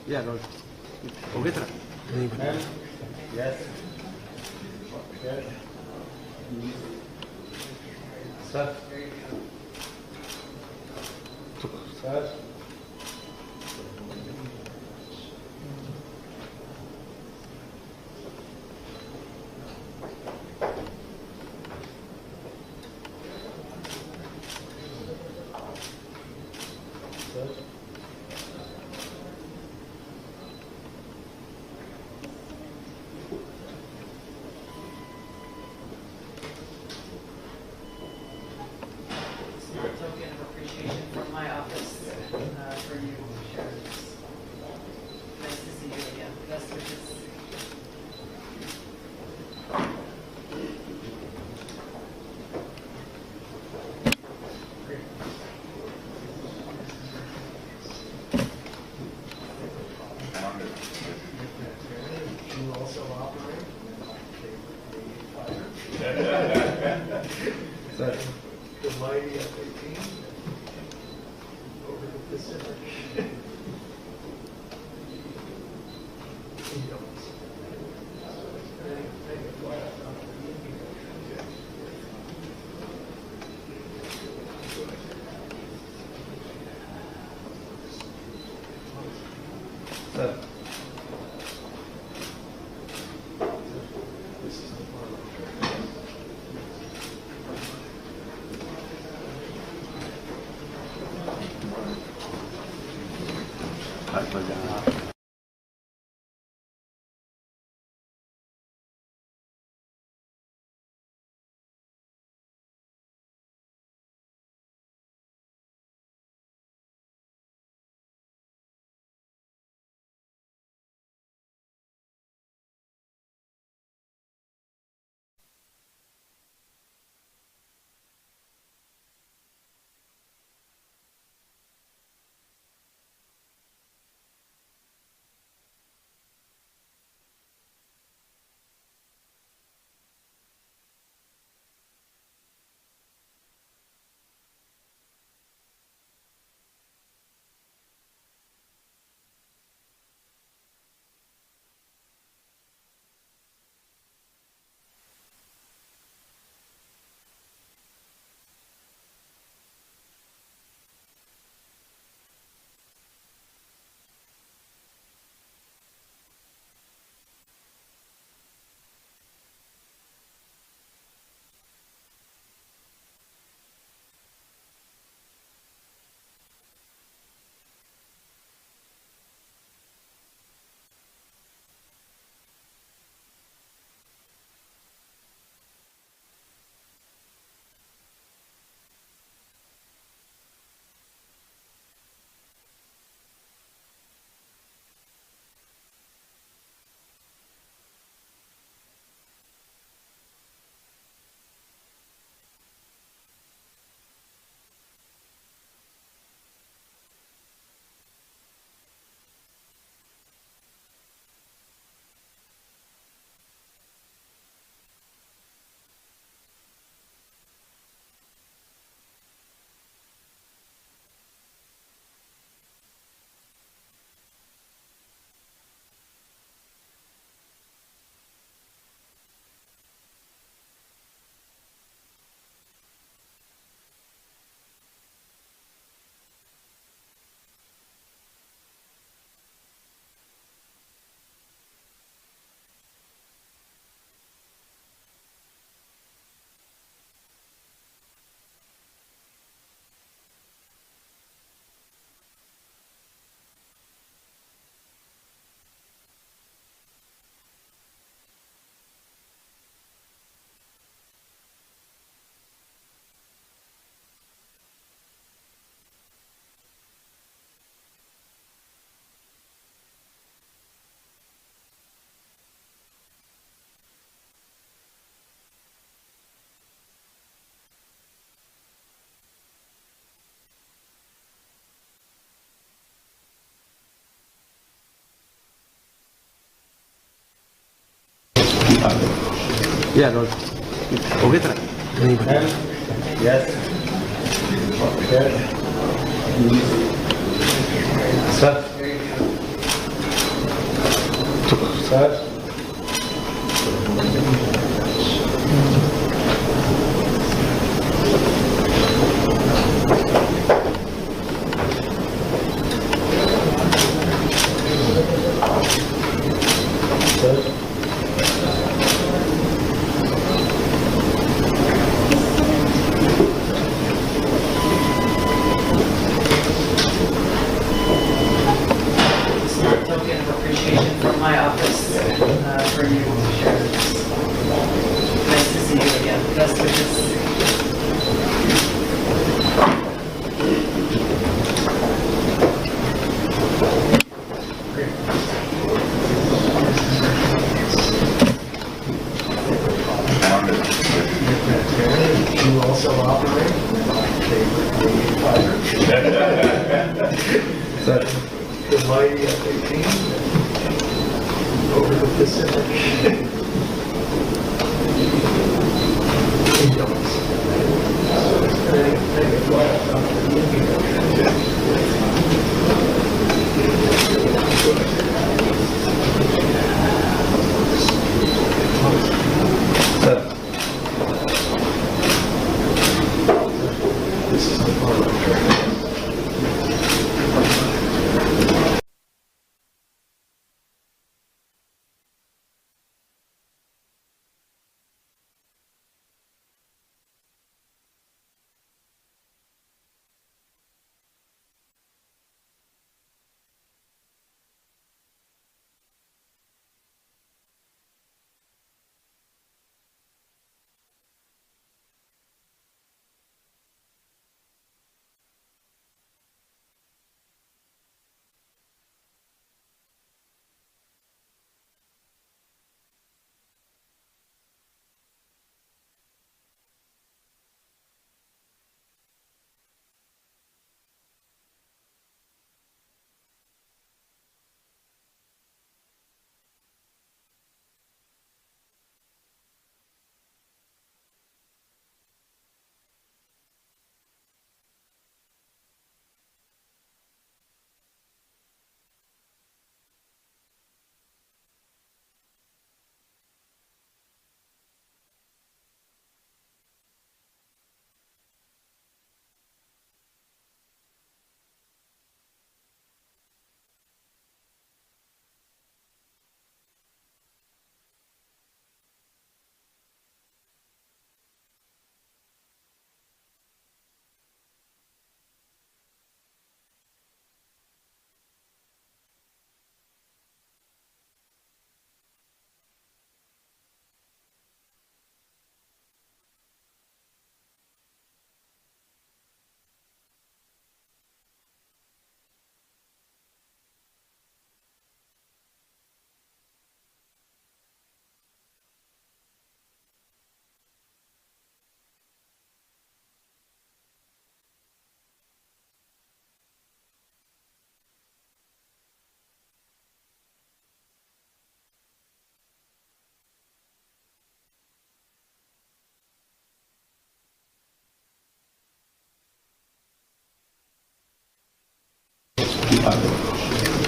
Yeah, Lord. हो गए तेरा? नहीं बना. Yes. Yes. Sir. Sir. Token of appreciation from my office for you, Sharon. Nice to see you again. Best wishes. You also operate? Sir. The mighty F-18 over the Pacific. Sir. Yeah, Lord. हो गए तेरा? नहीं बना. Yes. Yes. Sir. Set. Small token of appreciation from my office for you to share this. Nice to see you again. Best wishes. You also operate my favorite Canadian fighter. The mighty F-18 over the Pacific. This is the part of the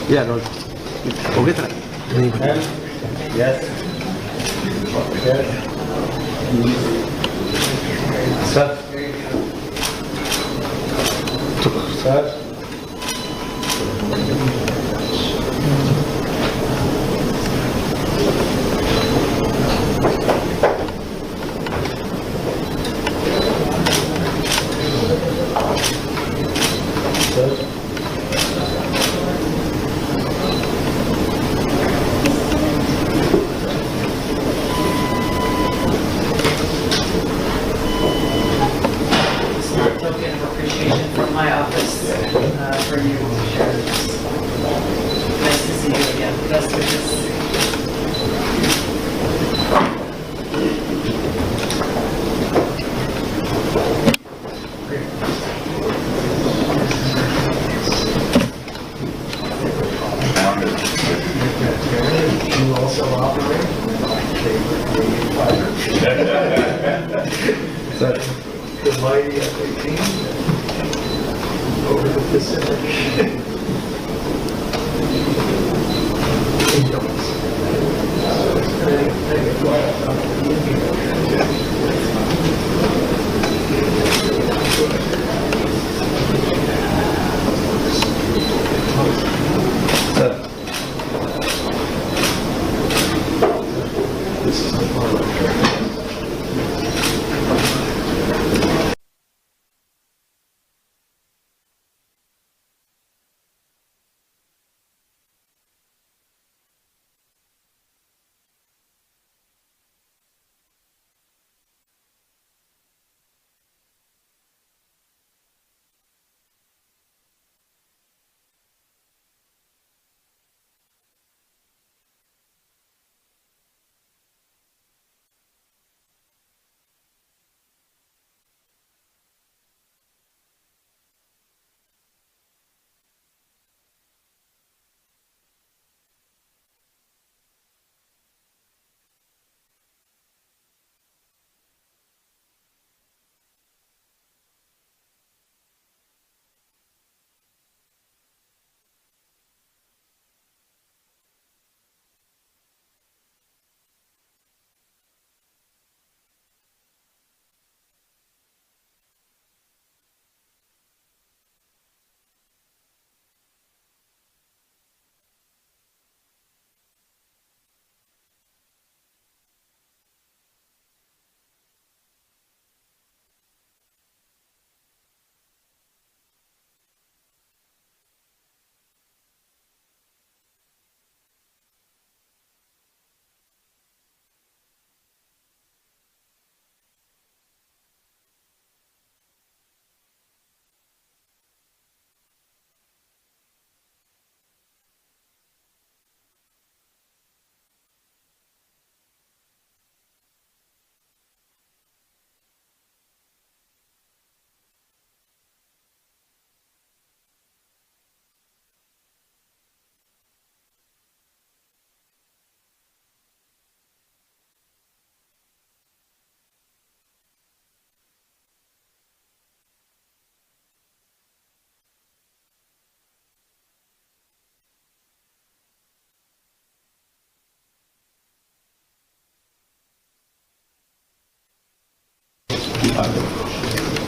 Yeah, no. Okay, sir. Yes. Set. Set. Small token of appreciation from my office for you to share this. Nice to see you again. Best wishes. You also operate my favorite Canadian fighter. The mighty F-18 over the Pacific.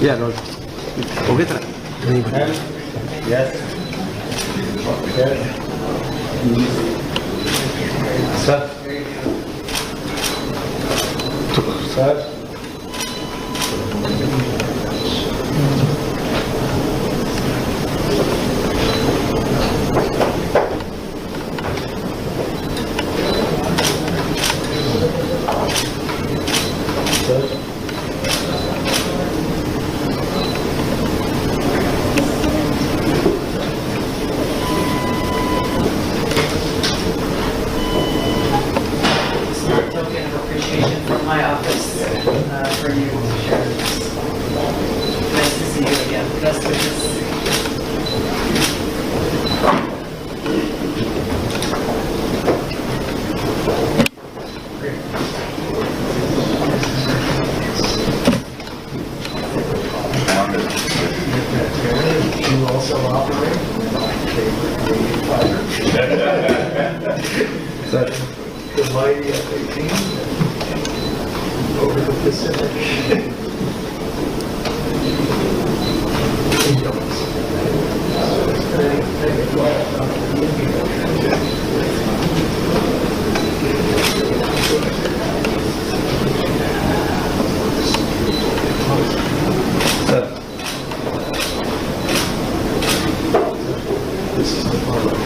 Yeah, no. Okay, sir. नहीं बना। Yes. Okay. Sir. Sir. Token of appreciation from my office for you to share this. Nice to see you again. Best wishes. You also operate my favorite Canadian fighter. The mighty F-18 over the Pacific. This is the parliament.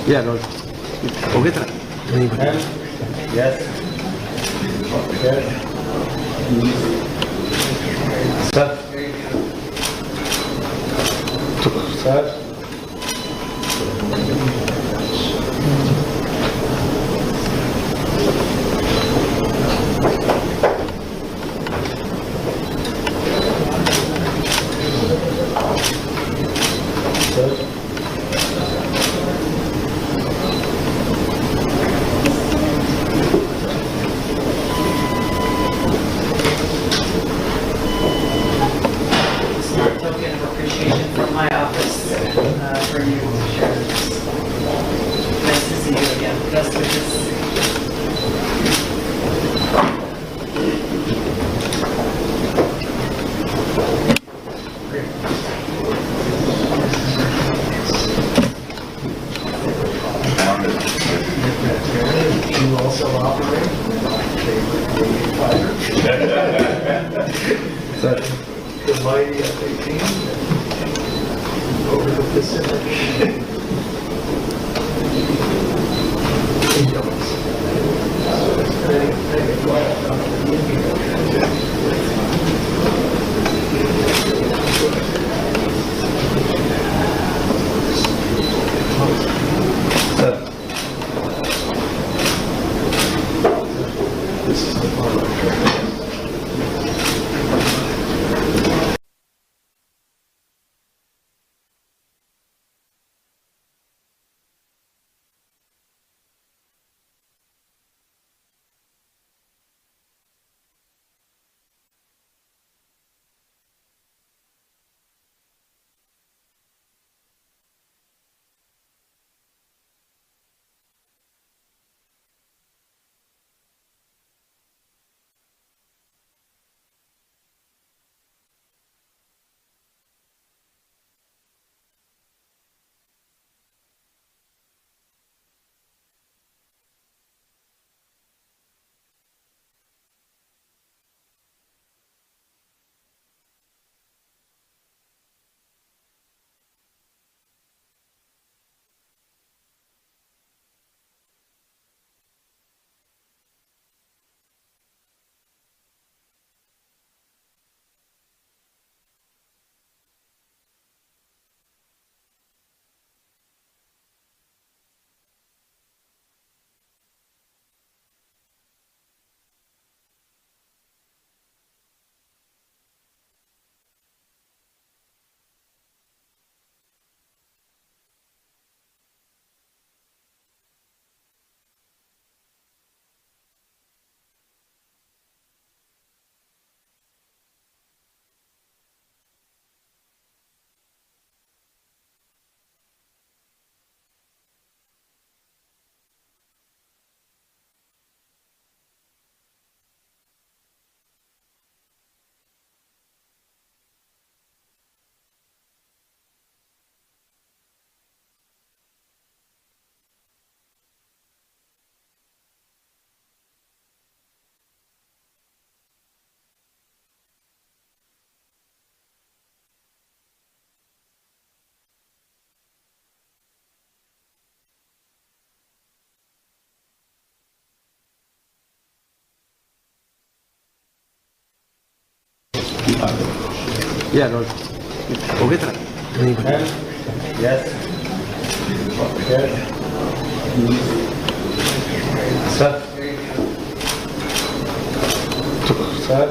Yeah, no. Okay, sir. नहीं बना। Yes. Okay. Sir. Sir. Token of appreciation from my office Sir. The mighty F-18 over the Pacific. Sir. This is the part. Yeah, Lord. Okay, sir. Yes. Okay. Sir. Sir.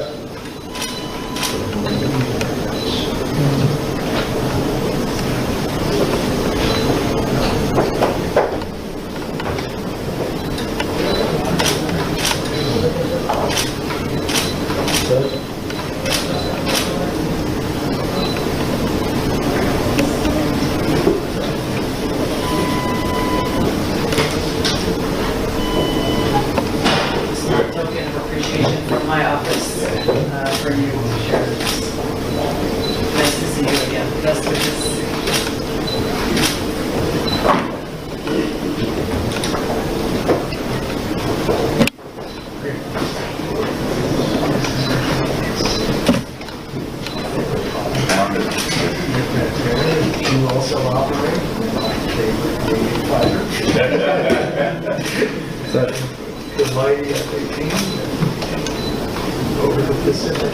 Small token of appreciation from my office for you to share this. Nice to see you again. Best wishes. You also operate my favorite fighter. Sir. The mighty F-18 over the Pacific.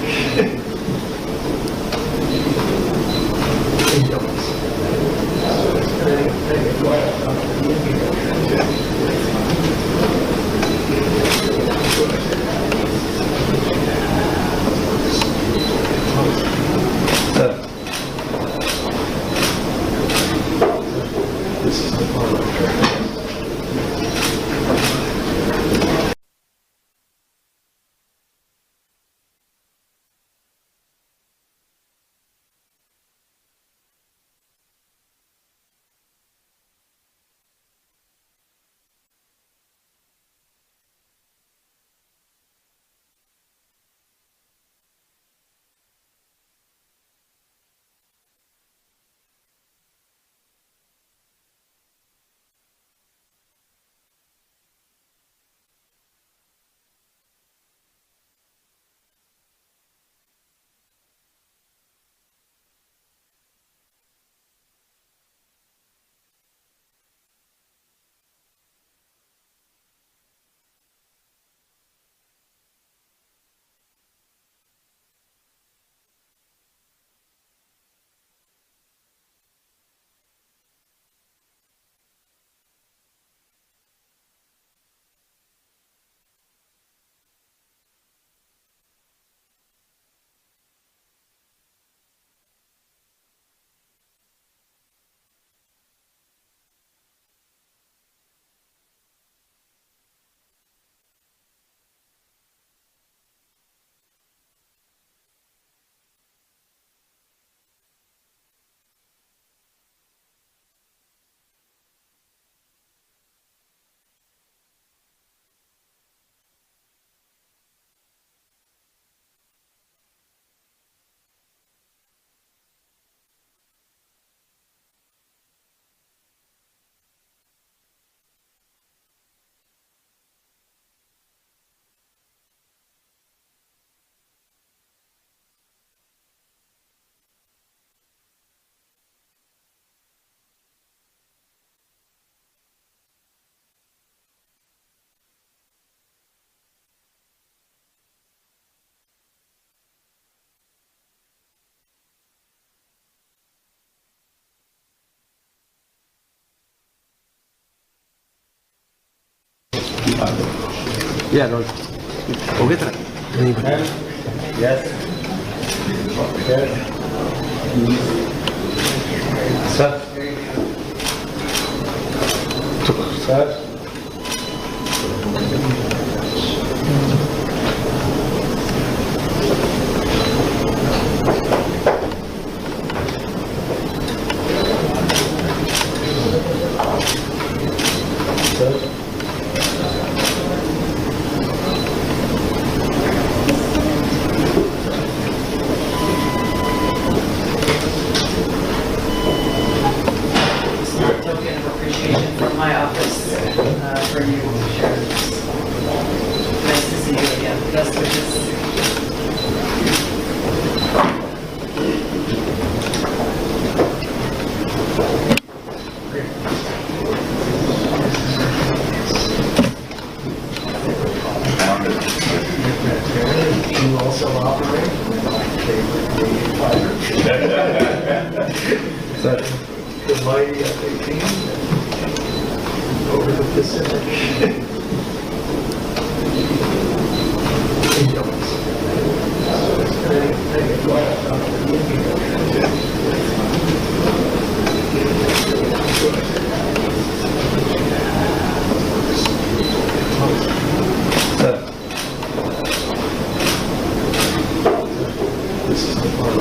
Sir. This is the part. Yeah, no. Okay, sir. नहीं बना. Yes. Okay. Sir. Sir. Token of appreciation from my office for you to share this. Nice to see you again. Best wishes. You also operate in my favorite Canadian fighter. The mighty F-18 over the Pacific. This is the part.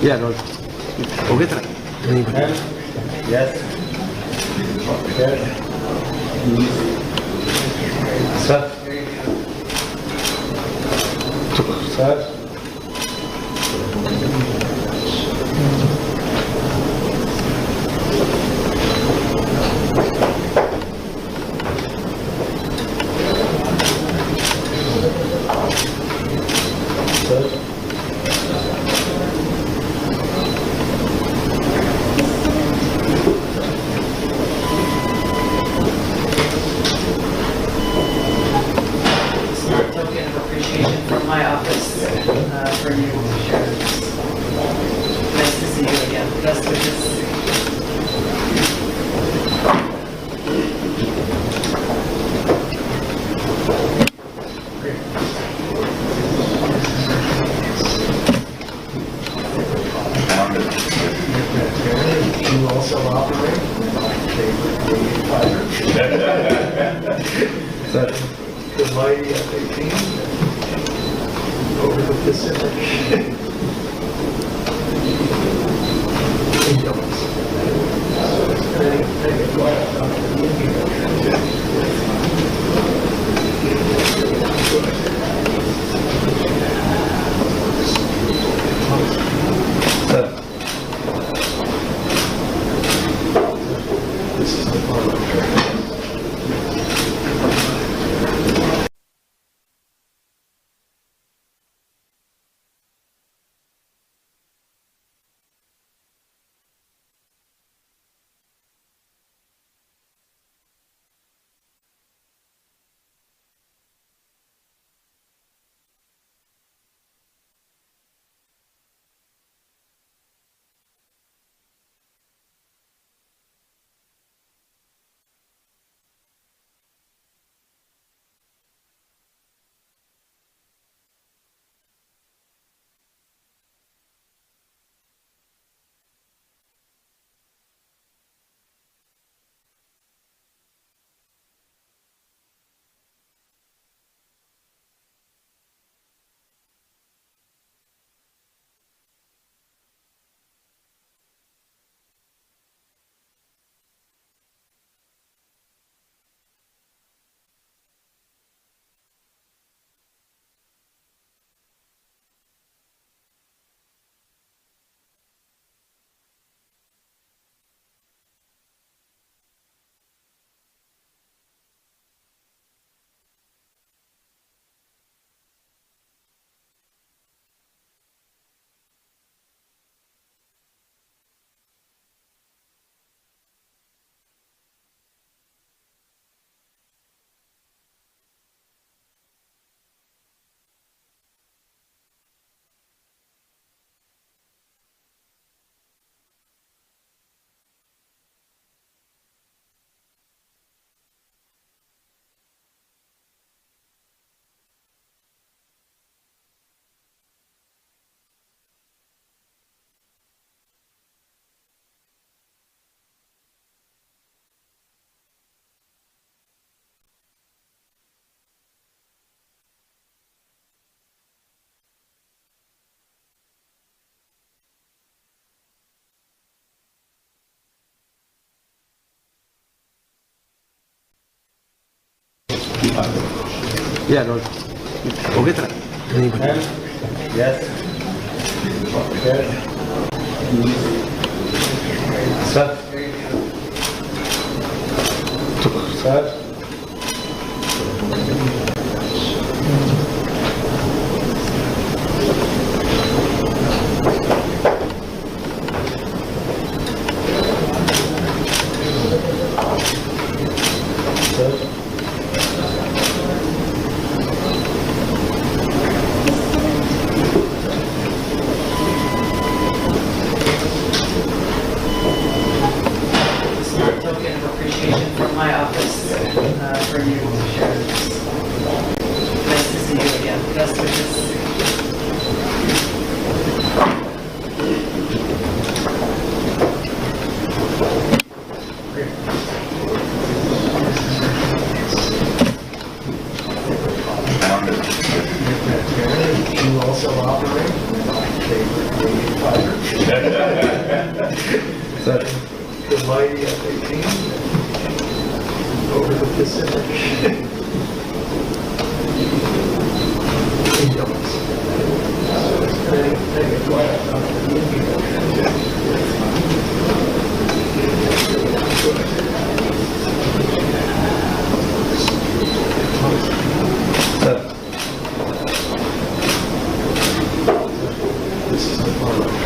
Yeah, no. Okay, sir. नहीं बना. Yes. Okay. Sir. Sir. Token of appreciation from my office for you to share this. Nice to see you again. Best wishes. You also operate in my favorite Pacific. This is the parliament. Yeah, no. Okay, sir. Yes. Okay. Sir. Sir. Token of appreciation from my office for you to share this. Nice to see you again. Best wishes. You also operate my favorite Canadian fighter. Sir. The mighty F-18 over the Pacific. Sir. This is the parliament.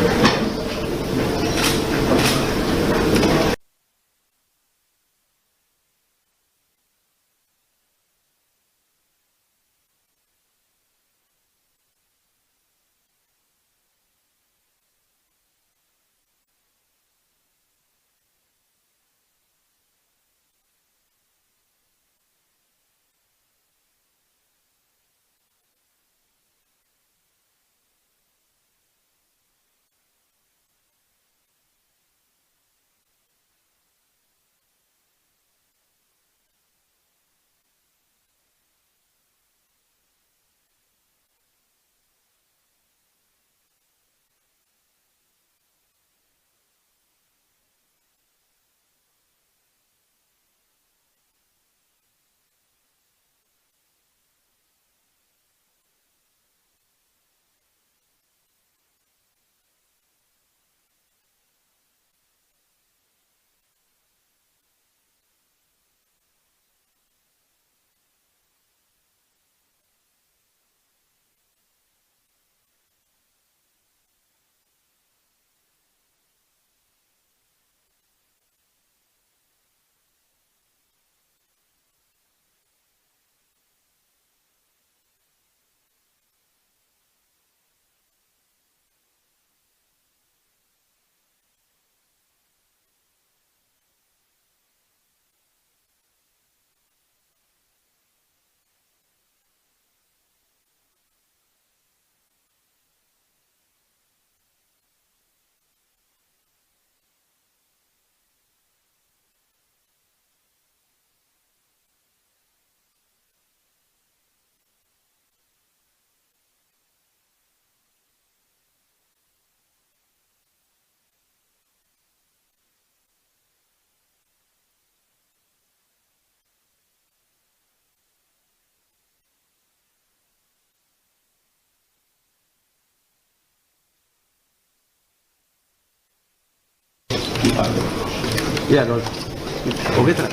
Yeah, no. Okay, sir.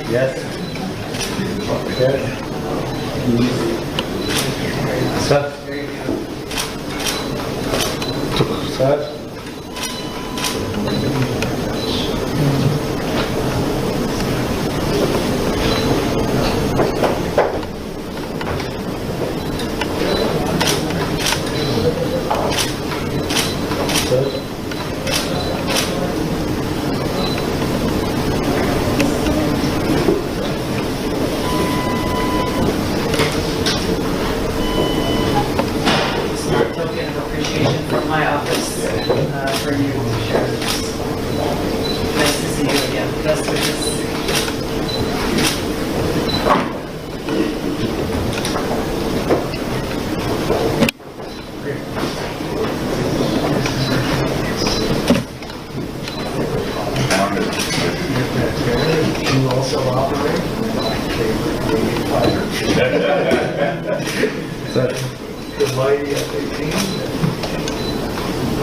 Yes. Okay. Sir. Sir. Small token of appreciation from my office for you to share this. Nice to see you again. Best wishes. You also operate my favorite Canadian fighter. Sir. The mighty F-18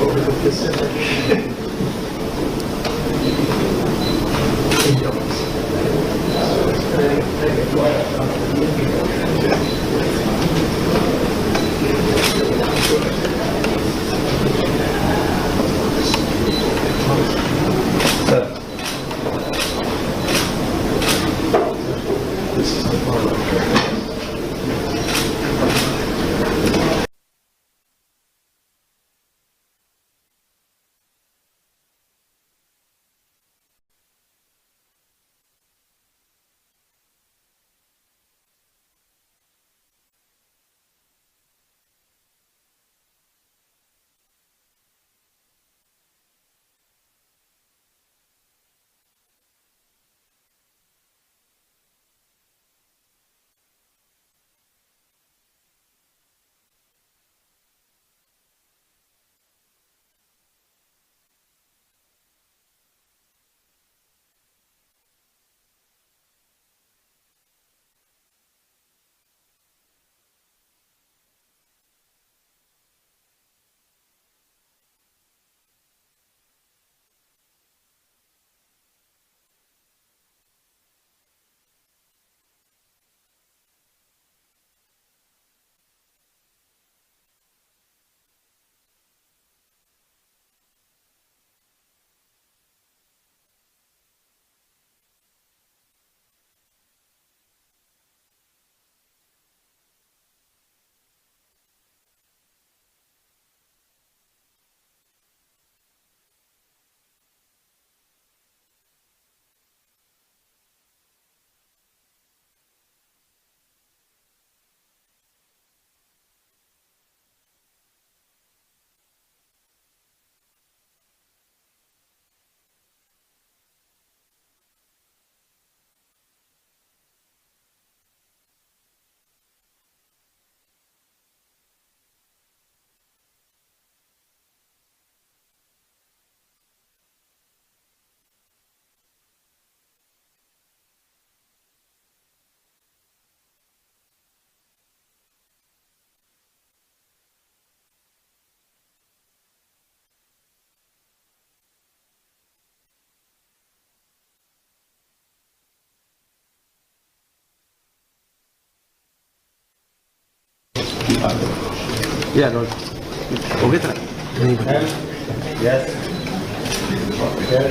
over the Pacific. Sir. This is the part. Yeah, no. Okay, sir. Yes. Okay.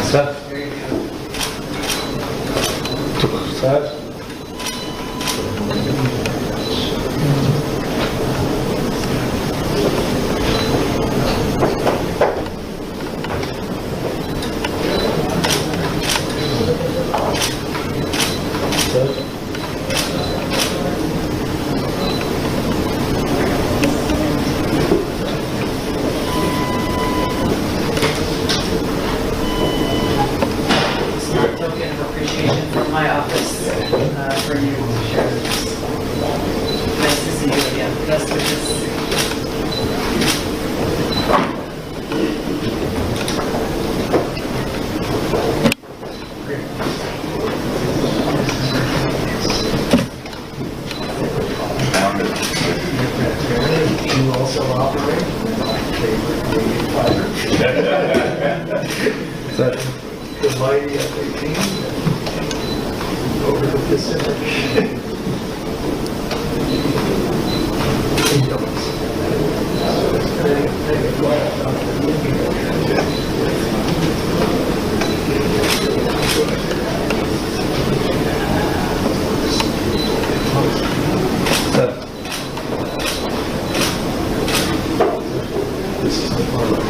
Sir. Sir. Small token of appreciation from my office for you to share this. Nice to see you again. Best wishes. You also operate my favorite Sir. This is the parliament.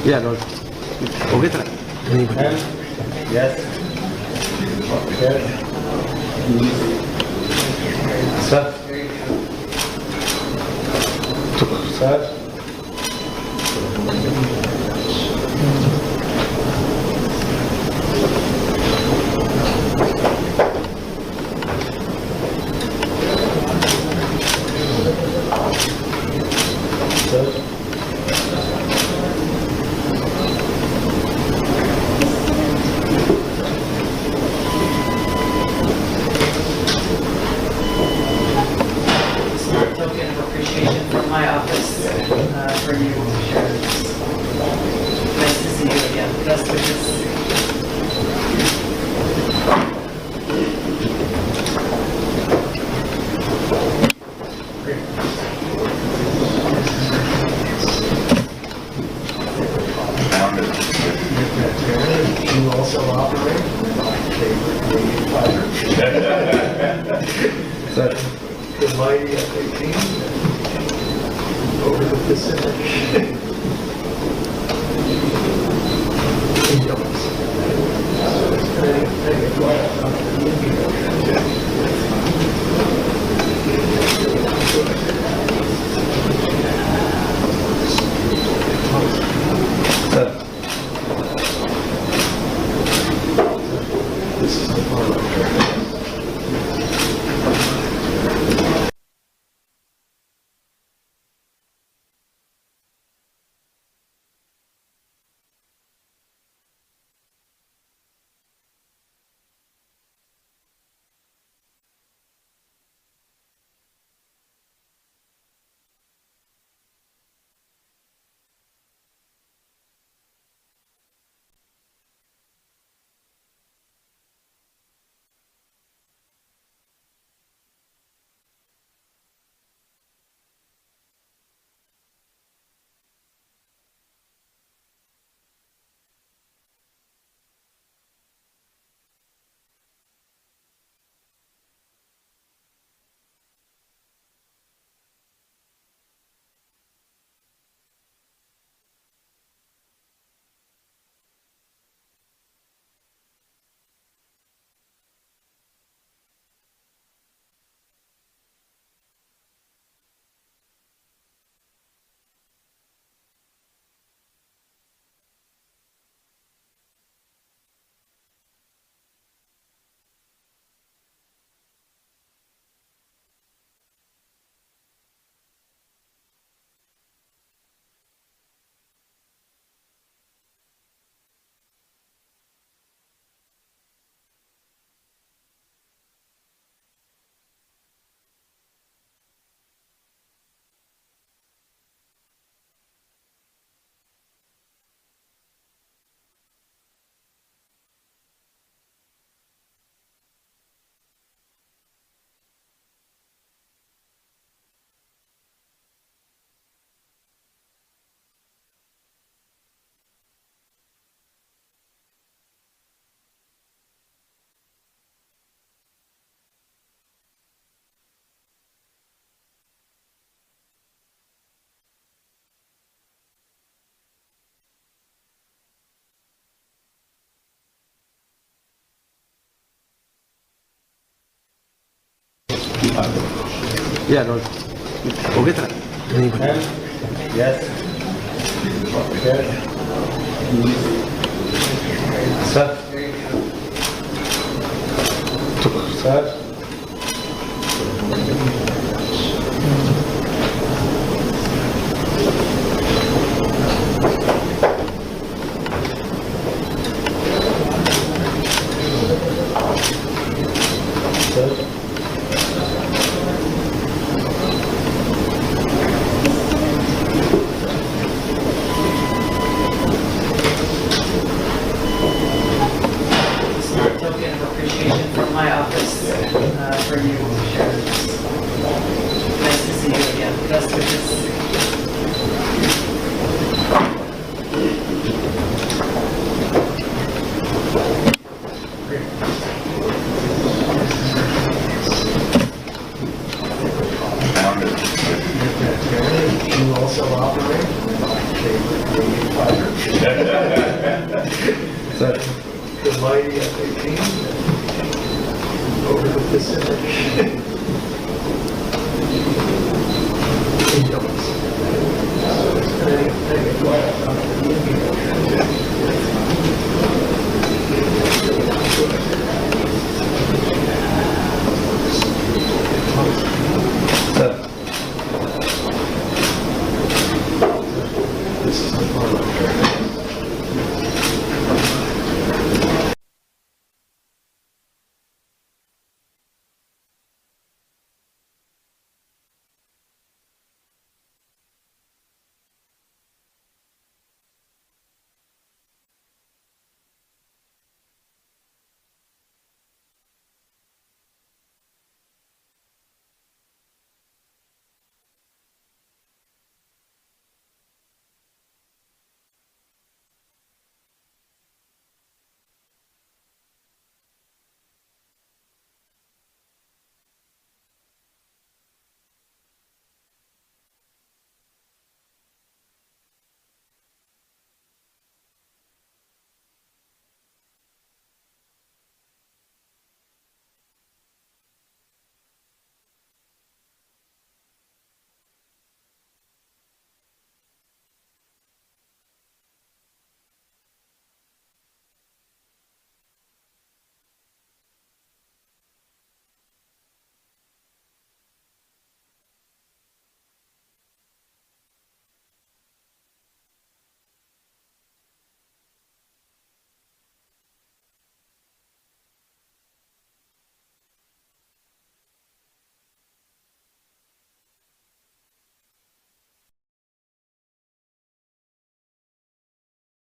Yeah, Lord. Okay, sir. Yes. Sir. Sir. Small token of appreciation from my office for you to share this. Nice to see you again. Best wishes. You also operate my favorite Canadian fighter. Sir. The mighty F-18 over the Pacific. Sir. This is the parliament. Yeah, no. Okay, sir. Yes. Okay. Sir. Sir. Token of appreciation from my office for you to share this. Nice to see you again. Best wishes. You also operate my favorite Canadian fighter. Sir. The mighty F-18 over the Pacific. Sir. This is the part.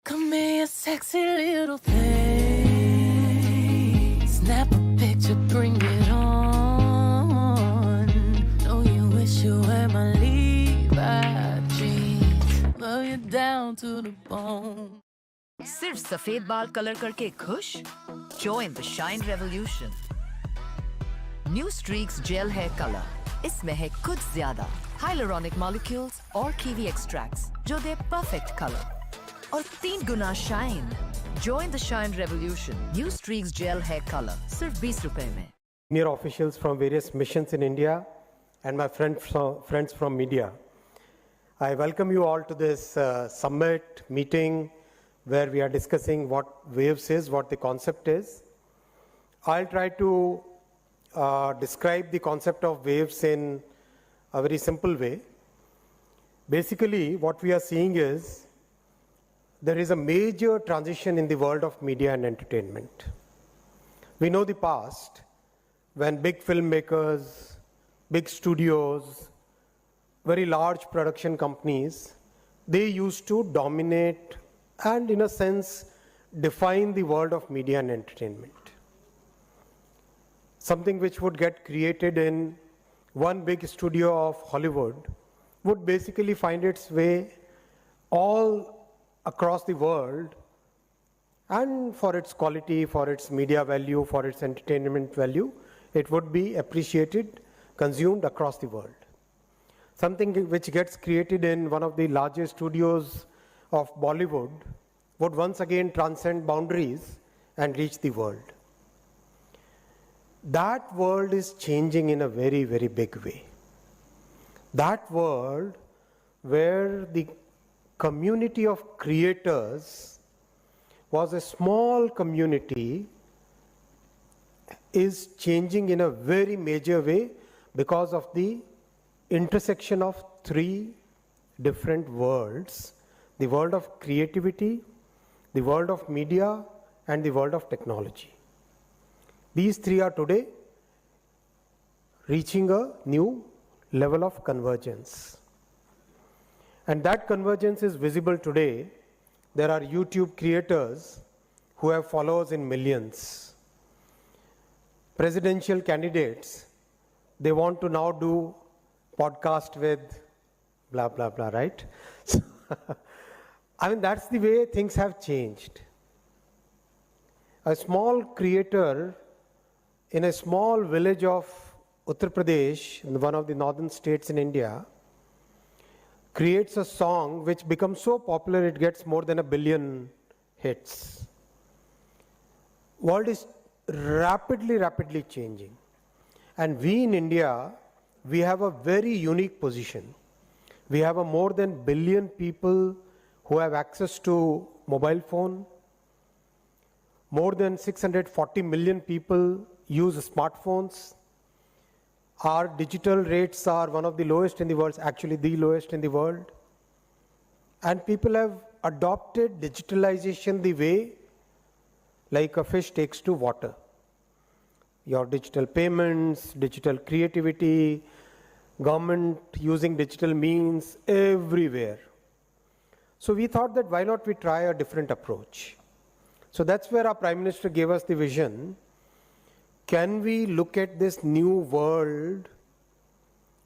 Come here, sexy little thing. Snap a picture, bring it on. Know you wish you were my Levi jeans. Love you down to the bone. सिर्फ सफेद बाल colour करके खुश? Join the shine revolution. New Streaks Gel Hair Color. इसमें है कुछ ज्यादा hyaluronic molecules और kiwi extracts जो दे perfect color. और 3 गुना shine. Join the shine revolution. New Streaks Gel Hair Color. सिर्फ 20 रुपए में. Senior officials from various missions in India and my friends from media. I welcome you all to this summit meeting where we are discussing what Waves is, what the concept is. I'll try to describe the concept of Waves in a very simple way. Basically, what we are seeing is there is a major transition in the world of media and entertainment. We know the past when big filmmakers, big studios, very large production companies, they used to dominate and in a sense define the world of media and entertainment. Something which would get created in one big studio of Hollywood would basically find its way all across the world, and for its quality, for its media value, for its entertainment value, it would be appreciated, consumed across the world. Something which gets created in one of the largest studios of Bollywood would once again transcend boundaries and reach the world. that world is changing in a very, very big way. That world where the community of creators was a small community is changing in a very major way because of the intersection of three different worlds: the world of creativity, the world of media, and the world of technology. These three are today reaching a new level of convergence. And that convergence is visible today. There are YouTube creators who have followers in millions. Presidential candidates, they want to now do podcast with blah, blah, blah, right? So, I mean, that's the way things have changed. A small creator in a small village of Uttar Pradesh, in one of the northern states in India, creates a song which becomes so popular it gets more than 1 billion hits. World is rapidly changing. And we in India, we have a very unique position. We have a more than 1 billion people who have access to mobile phone. More than 640 million people use smartphones. Our digital rates are one of the lowest in the world, actually the lowest in the world. And people have adopted digitalization the way like a fish takes to water. Your digital payments, digital creativity, government using digital means everywhere. So we thought that why not we try a different approach. So that's where our Prime Minister gave us the vision. Can we look at this new world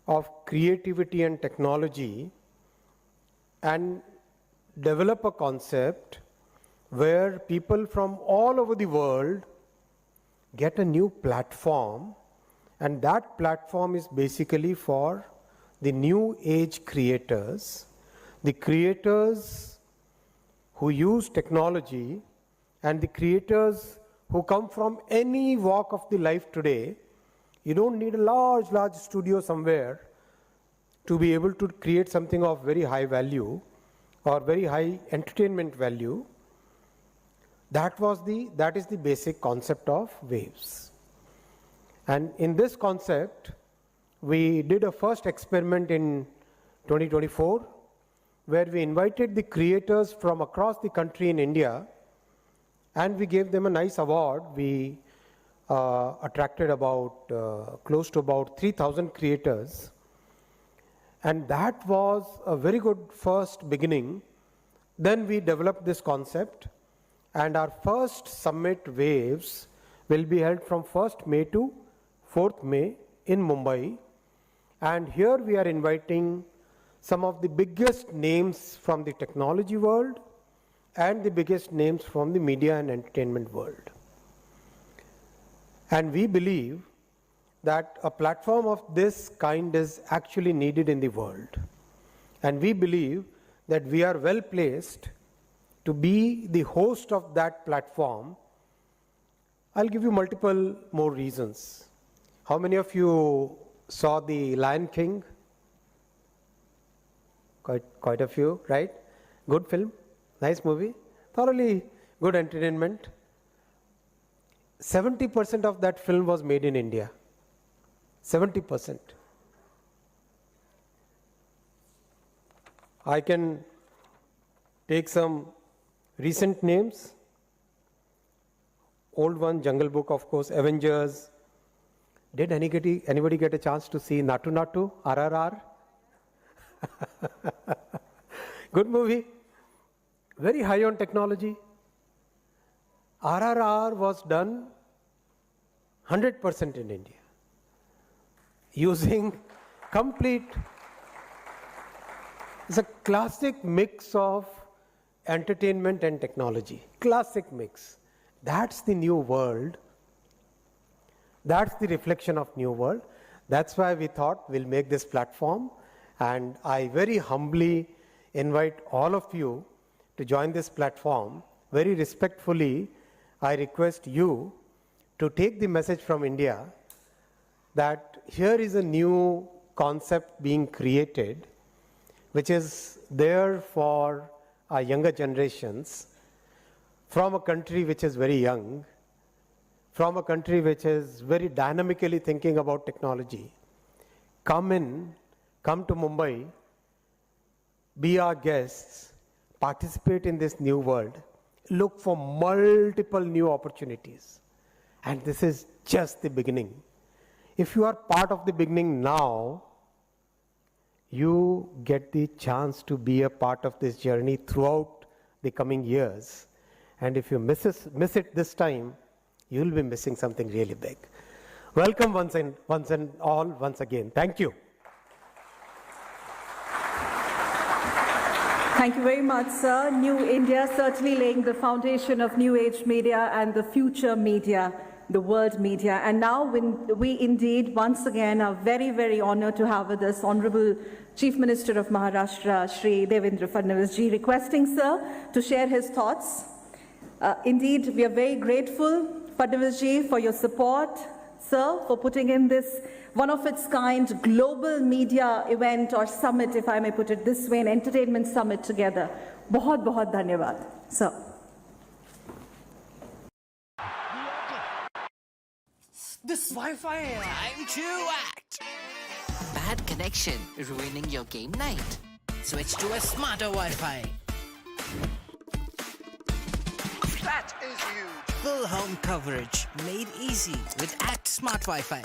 of creativity and technology and develop a concept where people from all over the world get a new platform, and that platform is basically for the new age creators, the creators who use technology and the creators who come from any walk of the life today. You don't need a large studio somewhere to be able to create something of very high value or very high entertainment value. That is the basic concept of Waves. And in this concept, we did a first experiment in 2024, where we invited the creators from across the country in India, and we gave them a nice award. We attracted about close to about 3,000 creators. And that was a very good first beginning. Then we developed this concept, and our first summit Waves will be held from 1st May to 4th May in Mumbai. And here we are inviting some of the biggest names from the technology world and the biggest names from the media and entertainment world. And we believe that a platform of this kind is actually needed in the world. And we believe that we are well placed to be the host of that platform. I'll give you multiple more reasons. How many of you saw The Lion King? Quite a few, right? Good film, nice movie, thoroughly good entertainment. 70% of that film was made in India. 70%. I can take some recent names. Old one, Jungle Book, of course, Avengers. Did anybody get a chance to see Natu Natu, RRR? Good movie. Very high on technology. RRR was done 100% in India, using complete, it's a classic mix of entertainment and technology. Classic mix. That's the new world. That's the reflection of new world. That's why we thought we'll make this platform. And I very humbly invite all of you to join this platform. Very respectfully, I request you to take the message from India that here is a new concept being created, which is there for our younger generations, from a country which is very young, from a country which is very dynamically thinking about technology. Come to Mumbai, be our guests, participate in this new world, look for multiple new opportunities. And this is just the beginning. If you are part of the beginning now, you get the chance to be a part of this journey throughout the coming years. And if you miss it this time, you'll be missing something really big. Welcome once and all once again. Thank you. Thank you very much, sir. New India certainly laying the foundation of new age media and the future media, the world media. And now we indeed once again are very, very honored to have with us Honorable Chief Minister of Maharashtra, Shri Devendra Fadnavis ji, requesting sir to share his thoughts. Indeed, we are very grateful, Fadnavis ji, for your support, sir, for putting in this one of its kind global media event or summit, if I may put it this way, an entertainment summit together. Bahut bahut dhanyavad, sir. This Wi-Fi. Time to act. Bad connection ruining your game night. Switch to a smarter Wi-Fi. That is huge. Full home coverage made easy with Act Smart Wi-Fi.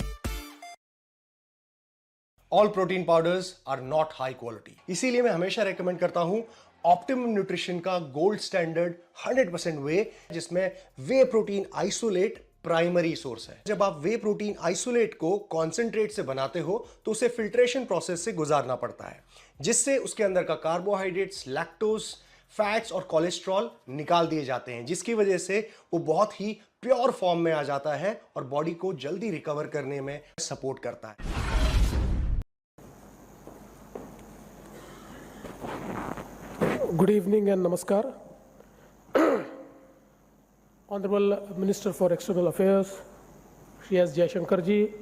All protein powders are not high quality. इसीलिए मैं हमेशा recommend करता हूं optimum nutrition का gold standard 100% वे, जिसमें वे protein isolate primary source है। जब आप वे प्रोटीन आइसोलेट को कॉन्सेंट्रेट से बनाते हो तो उसे फिल्ट्रेशन प्रोसेस से गुजारना पड़ता है, जिससे उसके अंदर का कार्बोहाइड्रेट्स, लैक्टोज, फैट्स और कोलेस्ट्रॉल निकाल दिए जाते हैं, जिसकी वजह से वो बहुत ही प्योर फॉर्म में आ जाता है और बॉडी को जल्दी रिकवर करने में सपोर्ट करता है। Good evening and namaskar. Honorable Minister for External Affairs, Shri S. Jaishankar ji,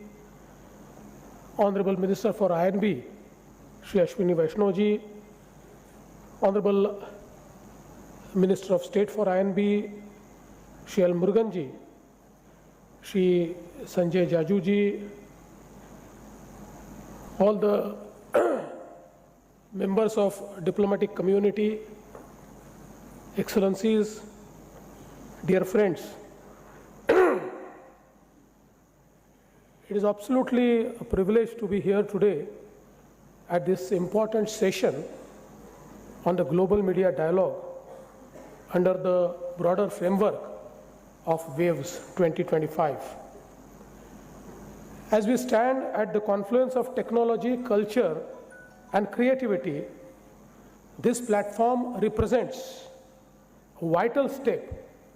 Honorable Minister for INB, Shri Ashwini Vaishnaw ji, Honorable Minister of State for INB, Shri L. Murugan ji, Shri Sanjay Jaju ji, all the members of diplomatic community, excellencies, dear friends. It is absolutely a privilege to be here today at this important session on the global media dialogue under the broader framework of Waves 2025. As we stand at the confluence of technology, culture, and creativity, this platform represents a vital step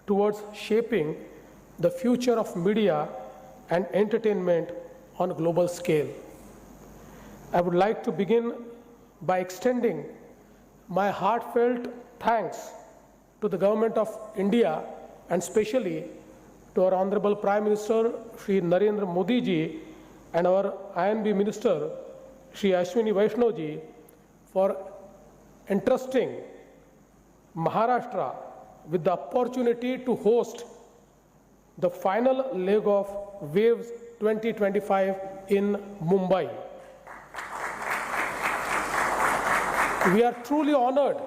towards shaping the future of media and entertainment on a global scale. I would like to begin by extending my heartfelt thanks to the Government of India and especially to our Honorable Prime Minister Shri Narendra Modi ji and our INB Minister Shri Ashwini Vaishnaw ji for entrusting Maharashtra with the opportunity to host the final leg of Waves 2025 in Mumbai. We are truly honored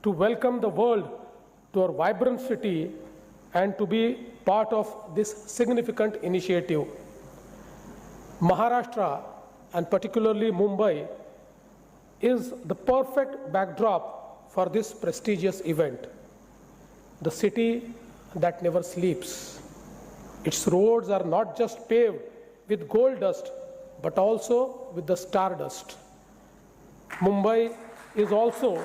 to welcome the world to our vibrant city and to be part of this significant initiative. Maharashtra, and particularly Mumbai, is the perfect backdrop for this prestigious event. The city that never sleeps. Its roads are not just paved with gold dust, but also with the stardust. Mumbai is also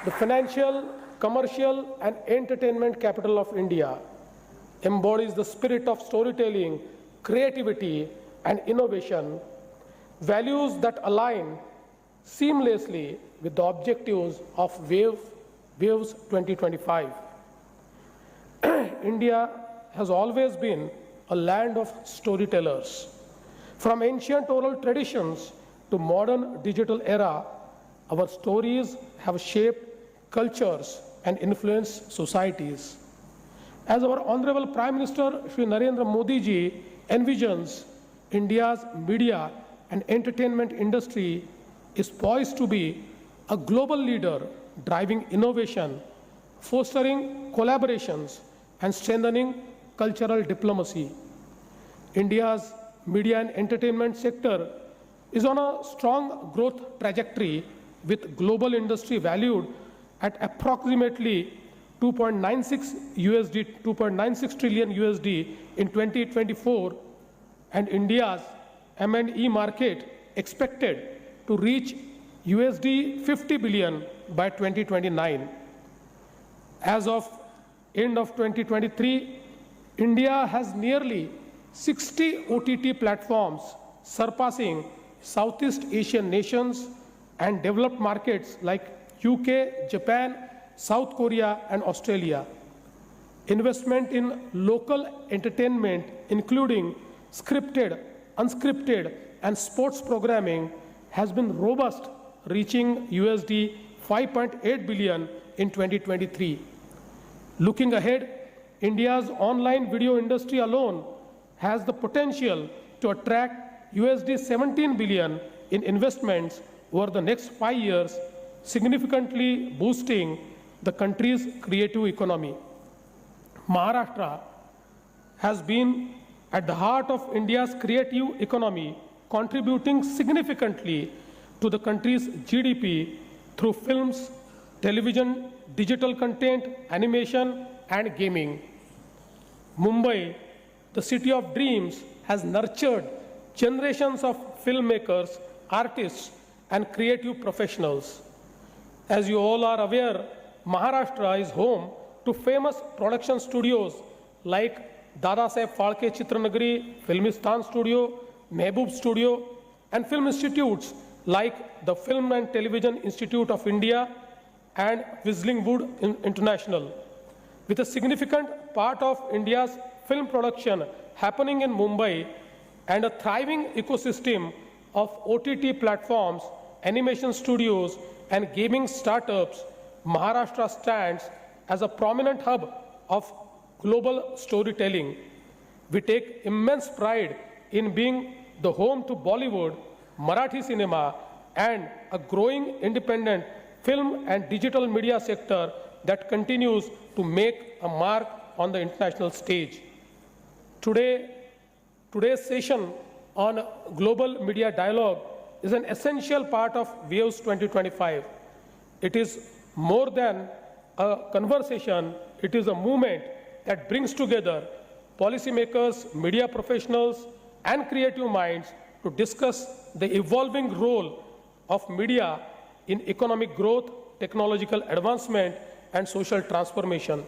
the financial, commercial, and entertainment capital of India, embodies the spirit of storytelling, creativity, and innovation, values that align seamlessly with the objectives of Waves 2025. India has always been a land of storytellers. From ancient oral traditions to modern digital era, our stories have shaped cultures and influenced societies. As our Honorable Prime Minister Shri Narendra Modi ji envisions, India's media and entertainment industry is poised to be a global leader driving innovation, fostering collaborations, and strengthening cultural diplomacy. India's media and entertainment sector is on a strong growth trajectory with global industry valued at approximately 2.96 trillion USD in 2024, and India's M&E market expected to reach USD 50 billion by 2029. As of end of 2023, India has nearly 60 OTT platforms, surpassing Southeast Asian nations and developed markets like UK, Japan, South Korea, and Australia. Investment in local entertainment, including scripted, unscripted, and sports programming, has been robust, reaching USD 5.8 billion in 2023. Looking ahead, India's online video industry alone has the potential to attract USD 17 billion in investments over the next 5 years, significantly boosting the country's creative economy. Maharashtra has been at the heart of India's creative economy, contributing significantly to the country's GDP through films, television, digital content, animation, and gaming. Mumbai, the city of dreams, has nurtured generations of filmmakers, artists, and creative professionals. As you all are aware, Maharashtra is home to famous production studios like Dadasaheb Phalke Chitranagari, Filmistan Studio, Mehboob Studio, and film institutes like the Film and Television Institute of India and Whistling Wood International. With a significant part of India's film production happening in Mumbai and a thriving ecosystem of OTT platforms, animation studios, and gaming startups, Maharashtra stands as a prominent hub of global storytelling. We take immense pride in being the home to Bollywood, Marathi cinema, and a growing independent film and digital media sector that continues to make a mark on the international stage. Today's session on global media dialogue is an essential part of Waves 2025. It is more than a conversation, it is a movement that brings together policymakers, media professionals, and creative minds to discuss the evolving role of media in economic growth, technological advancement, and social transformation.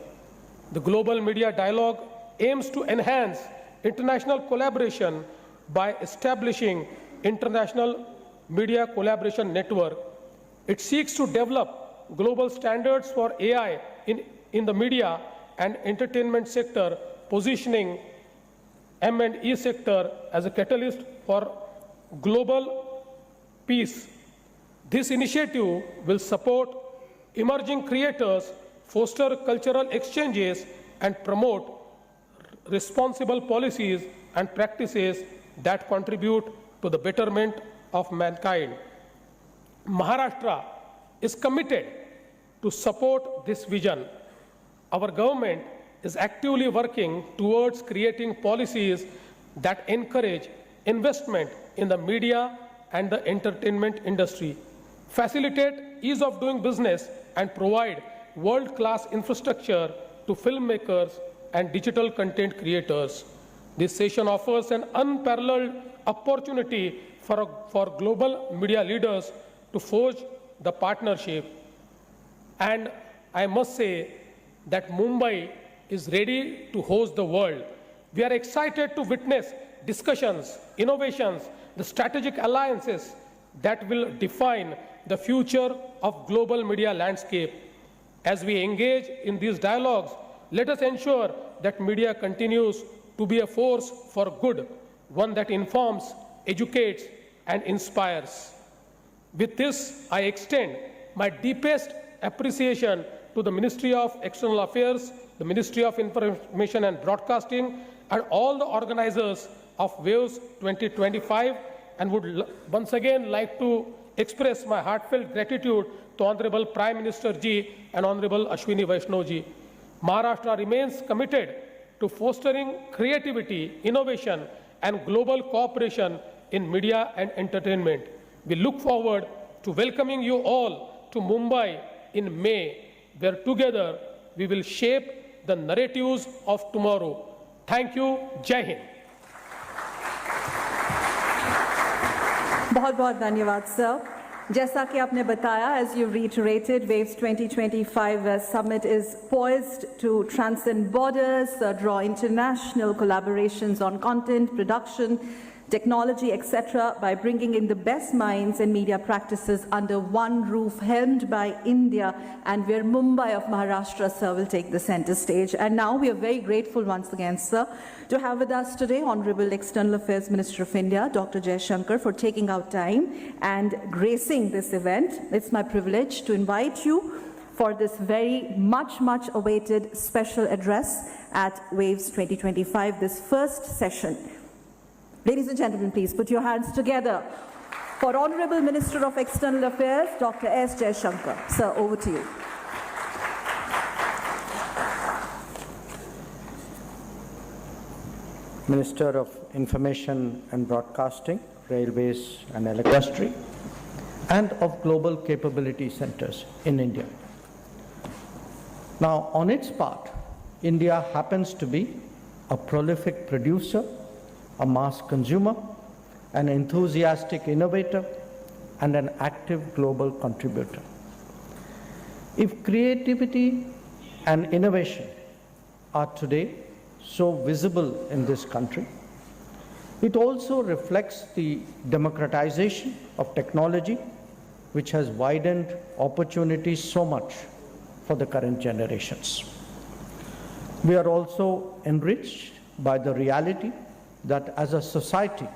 The global media dialogue aims to enhance international collaboration by establishing international media collaboration network. It seeks to develop global standards for AI in the media and entertainment sector, positioning M&E sector as a catalyst for global peace. This initiative will support emerging creators, foster cultural exchanges, and promote responsible policies and practices that contribute to the betterment of mankind. Maharashtra is committed to support this vision. Our government is actively working towards creating policies that encourage investment in the media and the entertainment industry, facilitate ease of doing business, and provide world-class infrastructure to filmmakers and digital content creators. This session offers an unparalleled opportunity for global media leaders to forge the partnership. And I must say that Mumbai is ready to host the world. We are excited to witness discussions, innovations, the strategic alliances that will define the future of global media landscape. As we engage in these dialogues, let us ensure that media continues to to be a force for good, one that informs, educates, and inspires. With this, I extend my deepest appreciation to the Ministry of External Affairs, the Ministry of Information and Broadcasting, and all the organizers of Waves 2025, and would once again like to express my heartfelt gratitude to Honorable Prime Minister Ji and Honorable Ashwini Vaishnaw Ji. Maharashtra remains committed to fostering creativity, innovation, and global cooperation in media and entertainment. We look forward to welcoming you all to Mumbai in May, where together we will shape the narratives of tomorrow. Thank you. Jai Hind. बहुत-बहुत धन्यवाद sir. जैसा कि आपने बताया, as you reiterated, Waves 2025 summit is poised to transcend borders, draw international collaborations on content, production, technology, etc., by bringing in the best minds and media practices under one roof, helmed by India, and where Mumbai of Maharashtra, sir, will take the center stage. And now we are very grateful once again, sir, to have with us today Honorable External Affairs Minister of India, Dr. Jaishankar, for taking out time and gracing this event. It's my privilege to invite you for this very much awaited special address at Waves 2025, this first session. Ladies and gentlemen, please put your hands together for Honorable Minister of External Affairs, Dr. S. Jaishankar. Sir, over to you. Minister of Information and Broadcasting, Railways and Industry, and of Global Capability Centers in India. Now, on its part, India happens to be a prolific producer, a mass consumer, an enthusiastic innovator, and an active global contributor. If creativity and innovation are today so visible in this country, it also reflects the democratization of technology, which has widened opportunities so much for the current generations. We are also enriched by the reality that as a society,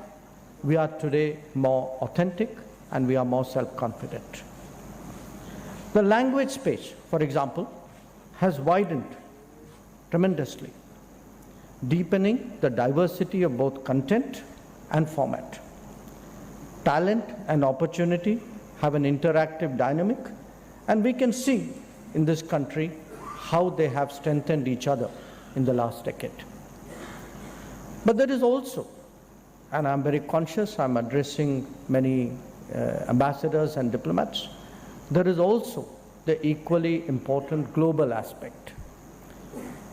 we are today more authentic and we are more self-confident. The language space, for example, has widened tremendously, deepening the diversity of both content and format. Talent and opportunity have an interactive dynamic, and we can see in this country how they have strengthened each other in the last decade. But there is also, and I'm very conscious, I'm addressing many ambassadors and diplomats, there is also the equally important global aspect.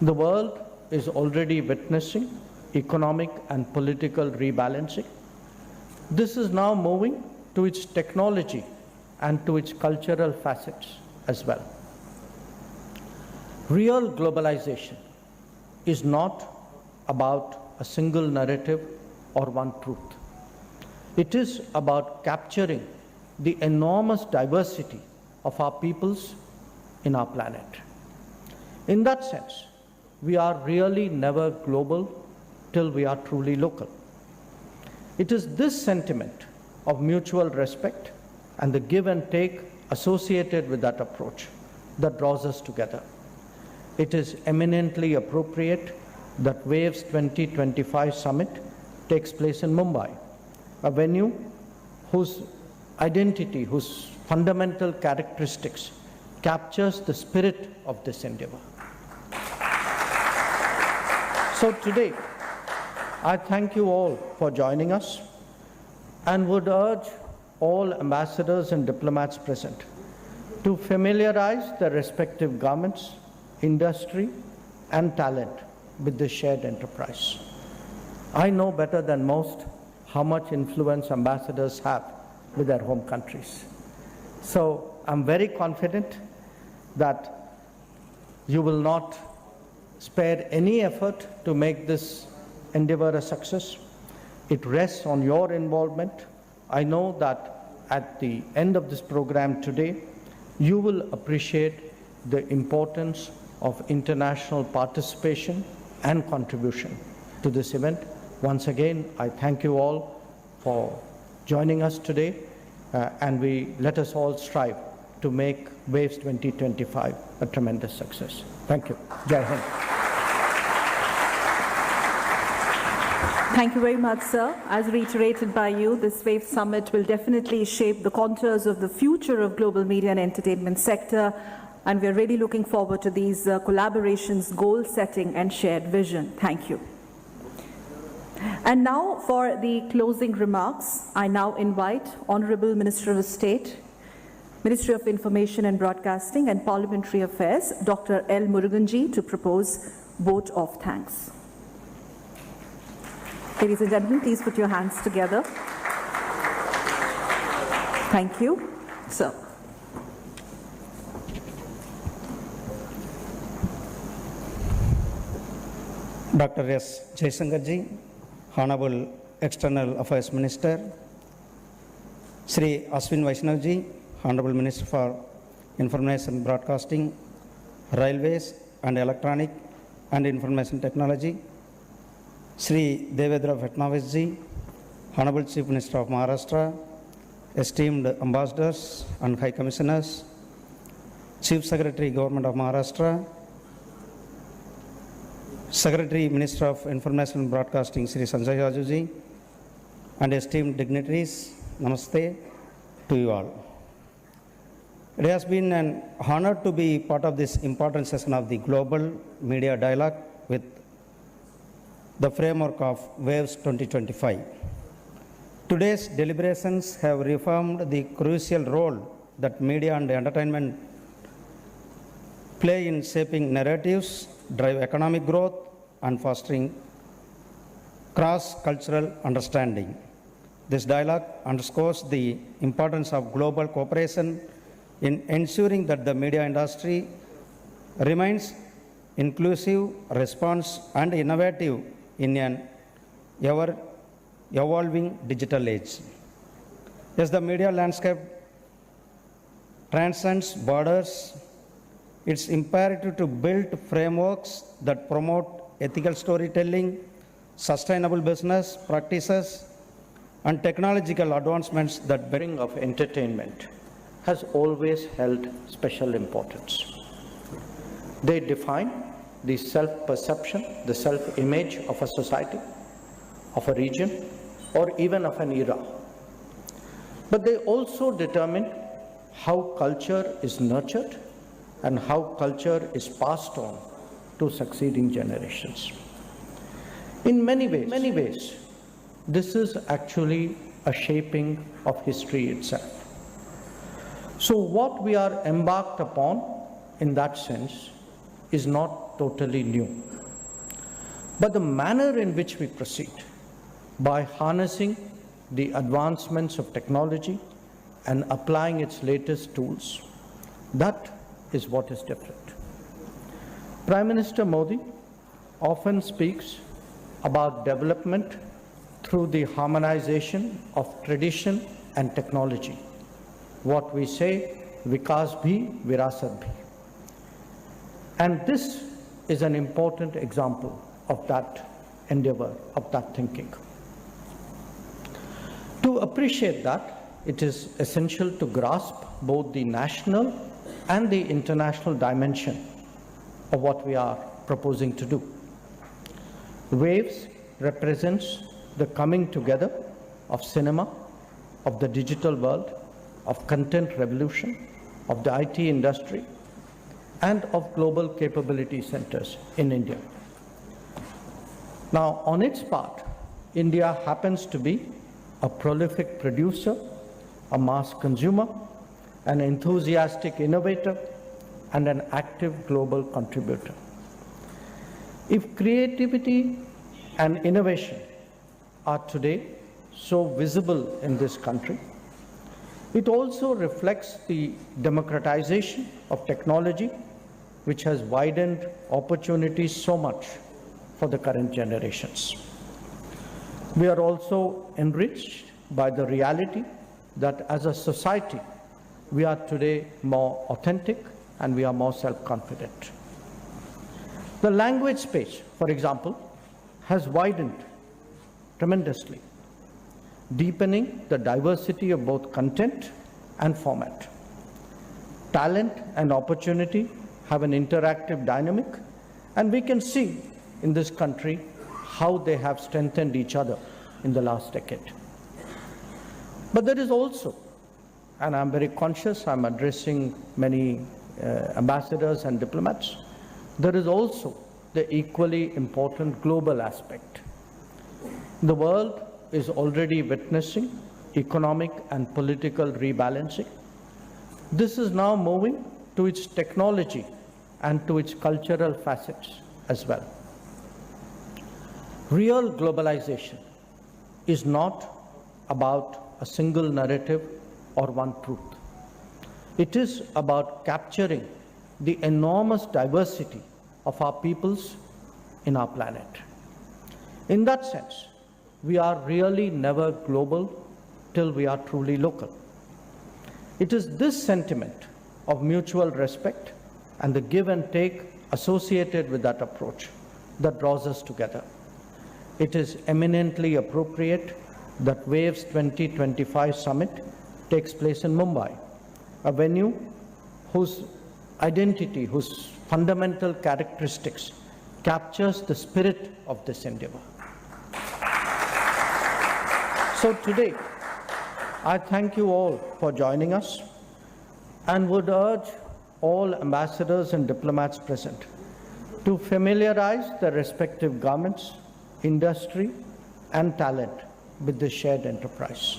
The world is already witnessing economic and political rebalancing. This is now moving to its technology and to its cultural facets as well. Real globalization is not about a single narrative or one truth. It is about capturing the enormous diversity of our peoples in our planet. In that sense, we are really never global till we are truly local. It is this sentiment of mutual respect and the give and take associated with that approach that draws us together. It is eminently appropriate that Waves 2025 Summit takes place in Mumbai, a venue whose identity, whose fundamental characteristics captures the spirit of this endeavor. So today, I thank you all for joining us and would urge all ambassadors and diplomats present to familiarize their respective governments, industry, and talent with this shared enterprise. I know better than most how much influence ambassadors have with their home countries. So I'm very confident that you will not spare any effort to make this endeavor a success. It rests on your involvement. I know that at the end of this program today, you will appreciate the importance of international participation and contribution to this event. Once again, I thank you all for joining us today, and let us all strive to make Waves 2025 a tremendous success. Thank you. Jai Hind. Thank you very much, sir. As reiterated by you, this WAVE Summit will definitely shape the contours of the future of global media and entertainment sector, and we are really looking forward to these collaborations, goal setting and shared vision. Thank you. And now for the closing remarks, I now invite Honorable Minister of State, Ministry of Information and Broadcasting and Parliamentary Affairs, Dr. L. Muruganji, to propose vote of thanks. Ladies and gentlemen, please put your hands together. Thank you. Sir. Dr. S. Jaishankar ji, Honorable External Affairs Minister, Sri Ashwin Vaishnav ji, Honorable Minister for Information and Broadcasting, Railways and Electronic and Information Technology, Sri Devendra Fadnavis ji, Honorable Chief Minister of Maharashtra, esteemed ambassadors and high commissioners, Chief Secretary Government of Maharashtra, Secretary Minister of Information and Broadcasting Sri Sanjay Raju ji, and esteemed dignitaries, namaste to you all. It has been an honor to be part of this important session of the Global Media Dialogue with the framework of Waves 2025. Today's deliberations have reaffirmed the crucial role that media and entertainment play in shaping narratives, drive economic growth, and fostering cross-cultural understanding. This dialogue underscores the importance of global cooperation in ensuring that the media industry remains inclusive, responsive, and innovative in an ever-evolving digital age. As the media landscape transcends borders, it's imperative to build frameworks that promote ethical storytelling, sustainable business practices, and technological advancements that bring of entertainment has always held special importance. They define the self-perception, the self-image of a society, of a region, or even of an era. But they also determine how culture is nurtured and how culture is passed on to succeeding generations. In many ways, this is actually a shaping of history itself. So what we are embarked upon in that sense is not totally new. But the manner in which we proceed, by harnessing the advancements of technology and applying its latest tools, that is what is different. Prime Minister Modi often speaks about development through the harmonization of tradition and technology. What we say, Vikas bhi, Virasat bhi. And this is an important example of that endeavor, of that thinking. To appreciate that, it is essential to grasp both the national and the international dimension of what we are proposing to do. Waves represents the coming together of cinema, of the digital world, of content revolution, of the IT industry, and of global capability centers in India. Now, on its part, India happens to be a prolific producer, a mass consumer, an enthusiastic innovator, and an active global contributor. If creativity and innovation are today so visible in this country, it also reflects the democratization of technology, which has widened opportunities so much for the current generations. We are also enriched by the reality that as a society, we are today more authentic and we are more self-confident. The language space, for example, has widened tremendously, deepening the diversity of both content and format. Talent and opportunity have an interactive dynamic, and we can see in this country how they have strengthened each other in the last decade. But there is also, and I'm very conscious, I'm addressing many ambassadors and diplomats, there is also the equally important global aspect. The world is already witnessing economic and political rebalancing. This is now moving to its technology and to its cultural facets as well. Real globalization is not about a single narrative or one truth. It is about capturing the enormous diversity of our peoples in our planet. In that sense, we are really never global till we are truly local. It is this sentiment of mutual respect and the give and take associated with that approach that draws us together. It is eminently appropriate that WAVE's 2025 summit takes place in Mumbai, a venue whose identity, whose fundamental characteristics captures the spirit of this endeavor. So today, I thank you all for joining us and would urge all ambassadors and diplomats present to familiarize their respective governments, industry, and talent with this shared enterprise.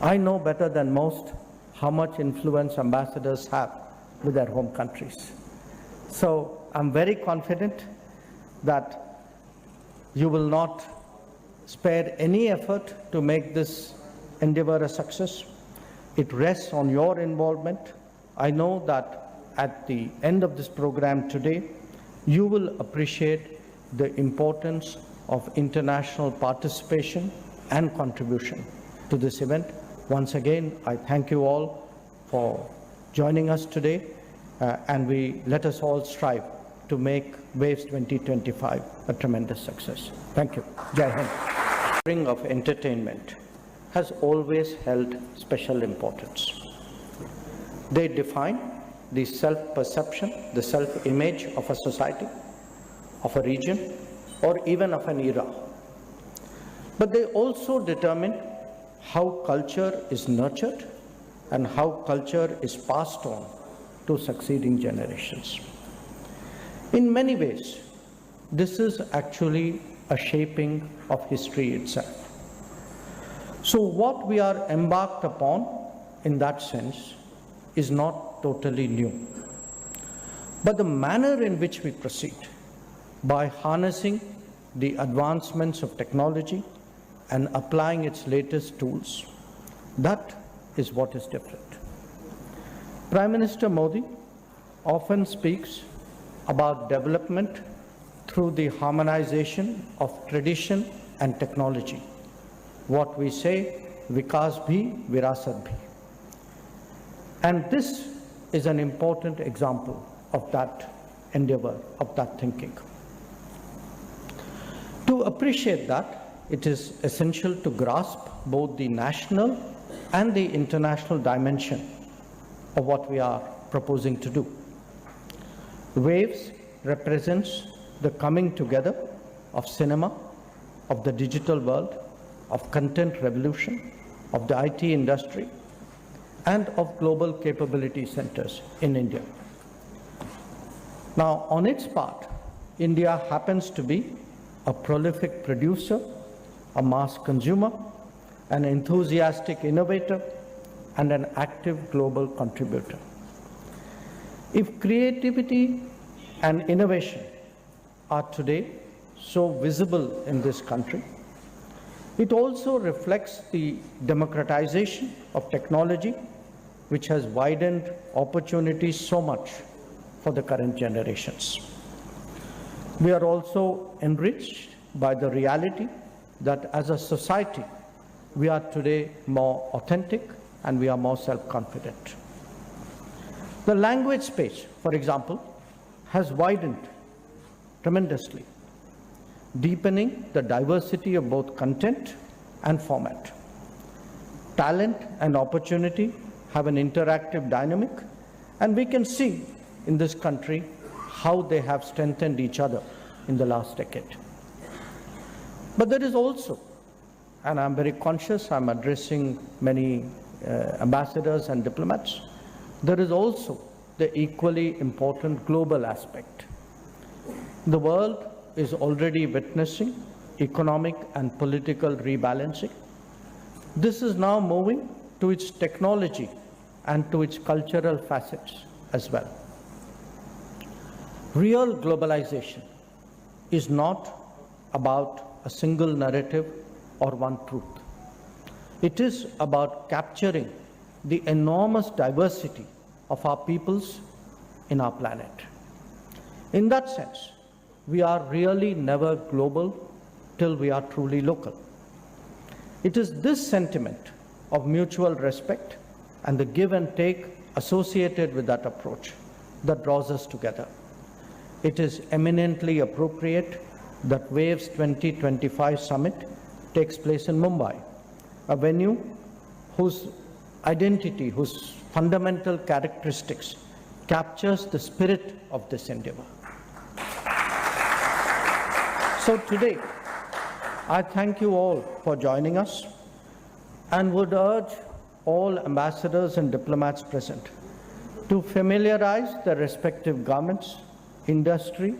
I know better than most how much influence ambassadors have with their home countries. So I'm very confident that you will not spare any effort to make this endeavor a success. It rests on your involvement. I know that at the end of this program today, you will appreciate the importance of international participation and contribution to this event. Once again, I thank you all for joining us today, and let us all strive to make WAVES 2025 a tremendous success. Thank you. Jai Hind. The ring of entertainment has always held special importance. They define the self-perception, the self-image of a society, of a region, or even of an era. But they also determine how culture is nurtured and how culture is passed on to succeeding generations. In many ways, this is actually a shaping of history itself. So what we are embarked upon in that sense is not totally new. But the manner in which we proceed, by harnessing the advancements of technology and applying its latest tools, that is what is different. Prime Minister Modi often speaks about development through the harmonization of tradition and technology. What we say, Vikas bhi, Virasat bhi. And this is an important example of that endeavor, of that thinking. To appreciate that, it is essential to grasp both the national and the international dimension of what we are proposing to do. WAVES represents the coming together of cinema, of the digital world, of content revolution, of the IT industry, and of global capability centers in India. Now, on its part, India happens to be a prolific producer, a mass consumer, an enthusiastic innovator, and an active global contributor. If creativity and innovation are today so visible in this country, it also reflects the democratization of technology, which has widened opportunities so much for the current generations. We are also enriched by the reality that as a society, we are today more authentic and we are more self-confident. The language space, for example, has widened tremendously, deepening the diversity of both content and format. Talent and opportunity have an interactive dynamic, and we can see in this country how they have strengthened each other in the last decade. But there is also, and I'm very conscious, I'm addressing many ambassadors and diplomats, there is also the equally important global aspect. The world is already witnessing economic and political rebalancing. This is now moving to its technology and to its cultural facets as well. Real globalization is not about a single narrative or one truth. It is about capturing the enormous diversity of our peoples in our planet. In that sense, we are really never global till we are truly local. It is this sentiment of mutual respect and the give and take associated with that approach that draws us together. It is eminently appropriate that WAVE's 2025 summit takes place in Mumbai, a venue whose identity, whose fundamental characteristics captures the spirit of this endeavor. So today, I thank you all for joining us and would urge all ambassadors and diplomats present to familiarize their respective governments, industry,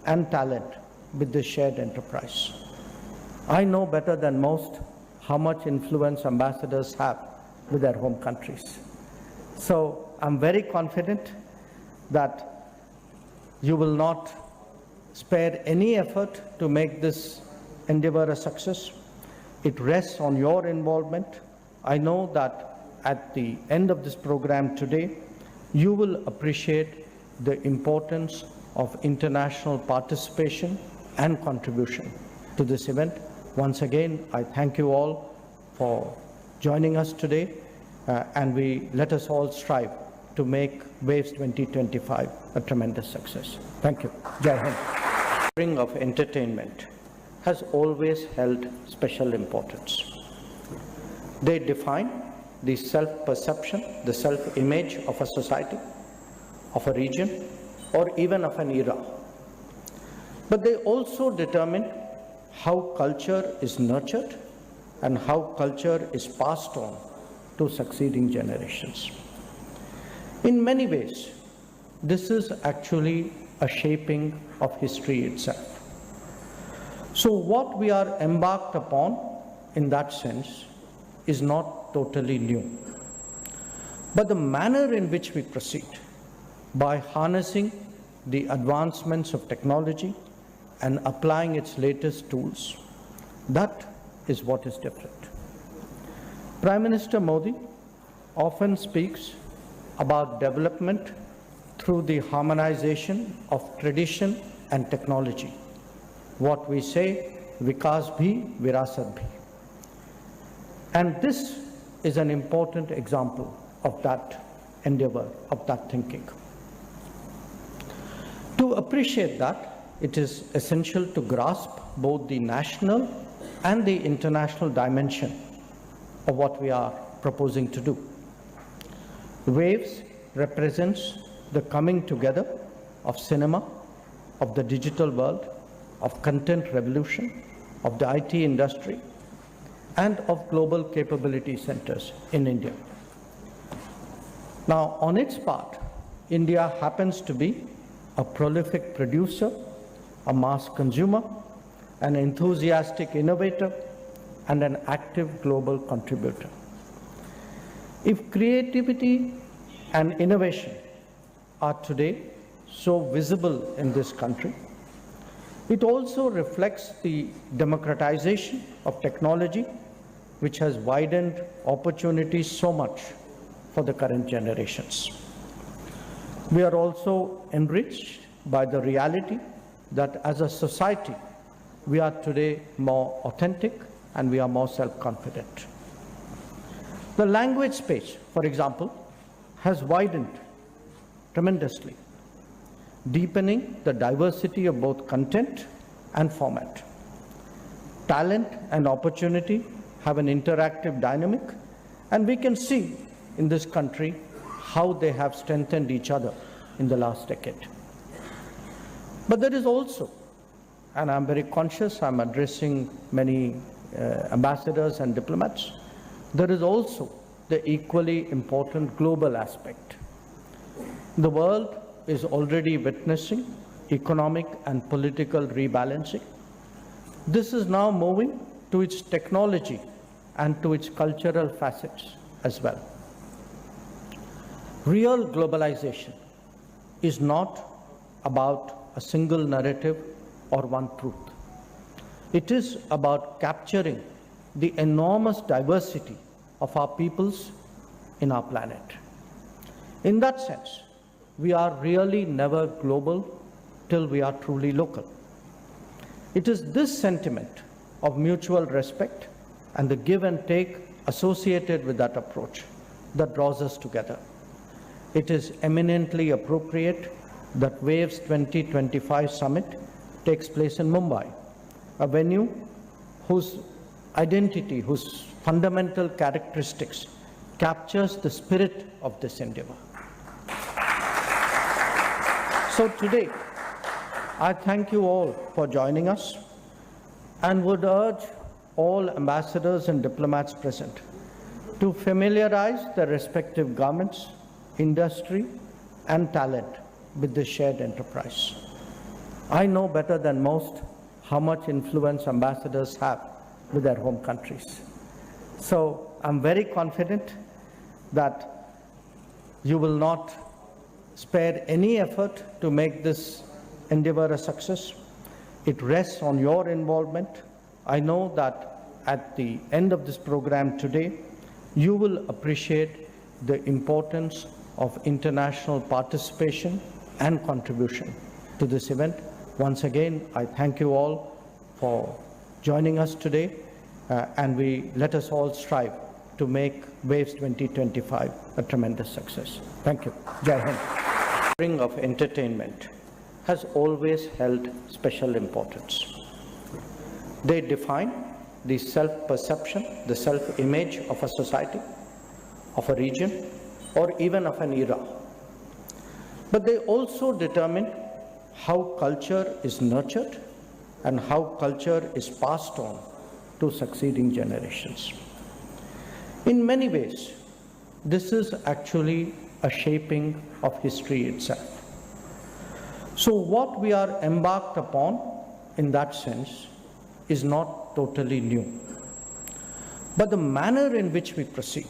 and talent with this shared enterprise. I know better than most how much influence ambassadors have with their home countries. So I'm very confident that you will not spare any effort to make this endeavor a success. It rests on your involvement. I know that at the end of this program today, you will appreciate the importance of international participation and contribution to this event. Once again, I thank you all for joining us today, and let us all strive to make WAVES 2025 a tremendous success. Thank you. Jai Hind. The ring of entertainment has always held special importance. They define the self-perception, the self-image of a society, of a region, or even of an era. But they also determine how culture is nurtured and how culture is passed on to succeeding generations. In many ways, this is actually a shaping of history itself. So what we are embarked upon in that sense is not totally new. But the manner in which we proceed, by harnessing the advancements of technology and applying its latest tools, that is what is different. Prime Minister Modi often speaks about development through the harmonization of tradition and technology. What we say, Vikas bhi, Virasat bhi. And this is an important example of that endeavor, of that thinking. To appreciate that, it is essential to grasp both the national and the international dimension of what we are proposing to do. WAVES represents the coming together of cinema, of the digital world, of content revolution, of the IT industry, and of global capability centers in India. Now, on its part, India happens to be a prolific producer, a mass consumer, an enthusiastic innovator, and an active global contributor. If creativity and innovation are today so visible in this country, it also reflects the democratization of technology, which has widened opportunities so much for the current generations. We are also enriched by the reality that as a society, we are today more authentic and we are more self-confident. The language space, for example, has widened tremendously, deepening the diversity of both content and format. talent and opportunity have an interactive dynamic, and we can see in this country how they have strengthened each other in the last decade. But there is also, and I'm very conscious, I'm addressing many ambassadors and diplomats, there is also the equally important global aspect. The world is already witnessing economic and political rebalancing. This is now moving to its technology and to its cultural facets as well. Real globalization is not about a single narrative or one truth. It is about capturing the enormous diversity of our peoples in our planet. In that sense, we are really never global till we are truly local. It is this sentiment of mutual respect and the give and take associated with that approach that draws us together. It is eminently appropriate that WAVE's 2025 summit takes place in Mumbai, a venue whose identity, whose fundamental characteristics captures the spirit of this endeavor. So today, I thank you all for joining us and would urge all ambassadors and diplomats present to familiarize their respective governments, industry, and talent with this shared enterprise. I know better than most how much influence ambassadors have with their home countries. So I'm very confident that you will not spare any effort to make this endeavor a success. It rests on your involvement. I know that at the end of this program today, you will appreciate the importance of international participation and contribution to this event. Once again, I thank you all for joining us today, and let us all strive to make WAVES 2025 a tremendous success. Thank you. Jai Hind. The ring of entertainment has always held special importance. They define the self-perception, the self-image of a society, of a region, or even of an era. But they also determine how culture is nurtured and how culture is passed on to succeeding generations. In many ways, this is actually a shaping of history itself. So what we are embarked upon in that sense is not totally new. But the manner in which we proceed.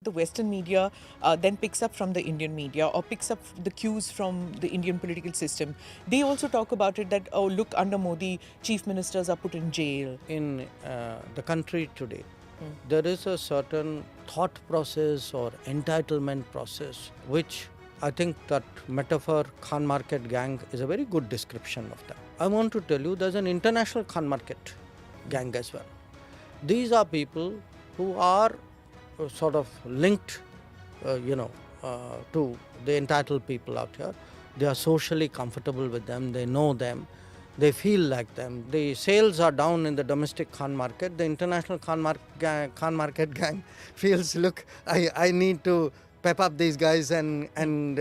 The Western media then picks up from the Indian media or picks up the cues from the Indian political system. They also talk about it that, oh, look, under Modi, chief ministers are put in jail. In the country today, there is a certain thought process or entitlement process, which I think that metaphor Khan Market gang is a very good description of that. I want to tell you there's an international Khan Market gang as well. These are people who are sort of linked, to the entitled people out here. They are socially comfortable with them, they know them, they feel like them. The sales are down in the domestic Khan market. The international Khan market gang feels, look, I need to pep up these guys and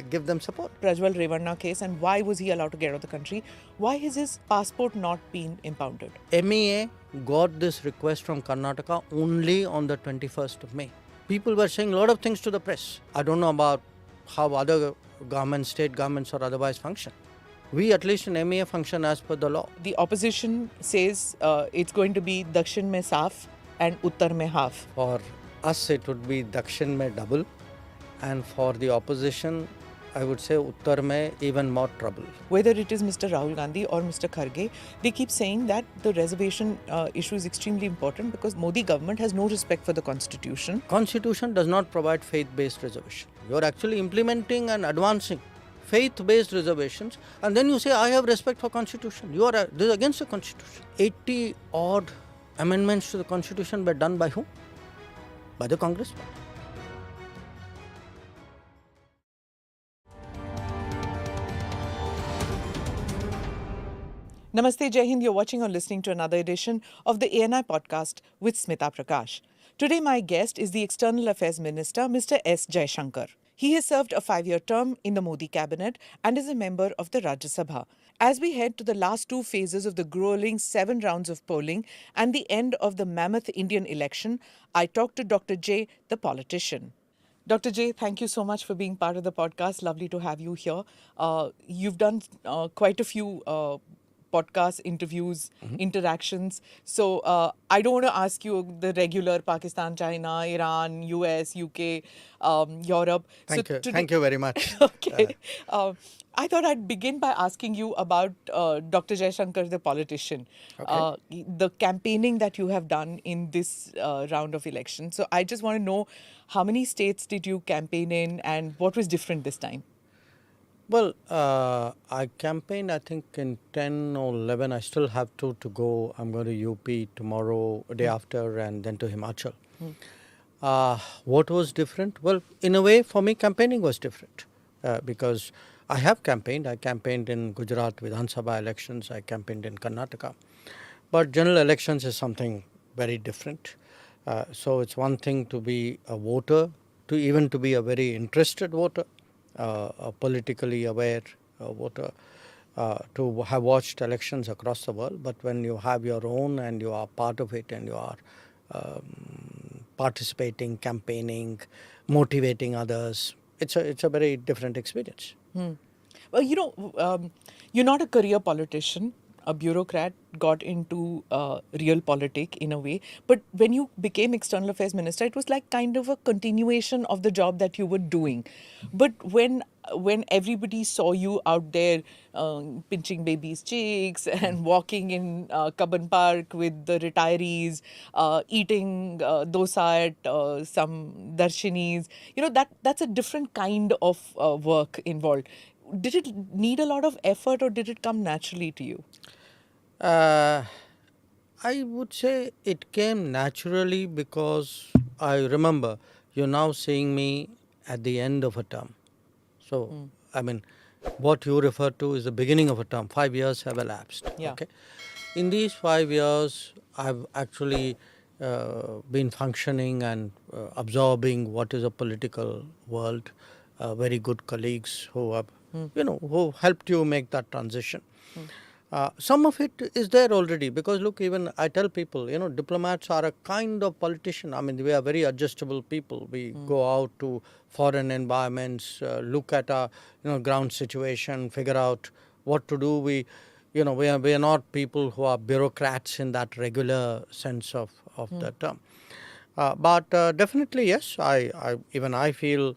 give them support. Prajwal Revanna case, and why was he allowed to get out of the country? Why has his passport not been impounded? MEA got this request from Karnataka only on the 21st of May. People were saying a lot of things to the press. I don't know about how other governments, state governments or otherwise function. We, at least in MEA, function as per the law. The opposition says it's going to be Dakshin mein saaf and Uttar mein half. For us, it would be Dakshin mein double, and for the opposition, I would say Uttar mein even more trouble. Whether it is Mr. Rahul Gandhi or Mr. Kharge, they keep saying that the reservation issue is extremely important because Modi government has no respect for the constitution. Constitution does not provide faith-based reservation. You are actually implementing and advancing faith-based reservations, and then you say, I have respect for constitution. This is against the constitution. 80 odd amendments to the constitution were done by whom? By the Congress party. Namaste, Jai Hind. You're watching or listening to another edition of the ANI podcast with Smita Prakash. Today, my guest is the External Affairs Minister, Mr. S. Jaishankar. He has served a 5-year term in the Modi cabinet and is a member of the Rajya Sabha. As we head to the last 2 phases of the grueling 7 rounds of polling and the end of the mammoth Indian election, I talked to Dr. J, the politician. Dr. J, thank you so much for being part of the podcast. Lovely to have you here. You've done quite a few podcasts, interviews, interactions. So I don't want to ask you the regular Pakistan, China, Iran, US, UK, Europe. Thank you. Thank you very much. Okay. I thought I'd begin by asking you about Dr. Jaishankar, the politician, the campaigning that you have done in this round of election. So I just want to know, how many states did you campaign in and what was different this time? Well, I campaigned, I think, in 10 or 11. I still have to go. I'm going to UP tomorrow, day after, and then to Himachal. What was different? Well, in a way, for me, campaigning was different because I have campaigned. I campaigned in Gujarat with Vidhan Sabha elections. I campaigned in Karnataka. But general elections is something very different. So it's one thing to be a voter, to be a very interested voter. A politically aware voter, to have watched elections across the world, but when you have your own and you are part of it and you are participating, campaigning, motivating others, it's a very different experience. Well, you're not a career politician. A bureaucrat, got into real politic in a way. But when you became External Affairs Minister, it was like kind of a continuation of the job that you were doing. But when everybody saw you out there pinching babies' cheeks and walking in Kaban Park with the retirees, eating dosa at some darshinis, that's a different kind of work involved. Did it need a lot of effort or did it come naturally to you? I would say it came naturally because I remember you're now seeing me at the end of a term. So, I mean, what you refer to is the beginning of a term. 5 years have elapsed. Yeah. Okay. In these 5 years, I've actually been functioning and absorbing what is a political world. Very good colleagues who have, who helped you make that transition. Some of it is there already because look, even I tell people, diplomats are a kind of politician. I mean, we are very adjustable people. We go out to foreign environments, look at our ground situation, figure out what to do. We are not people who are bureaucrats in that regular sense of the term. But definitely, yes, I feel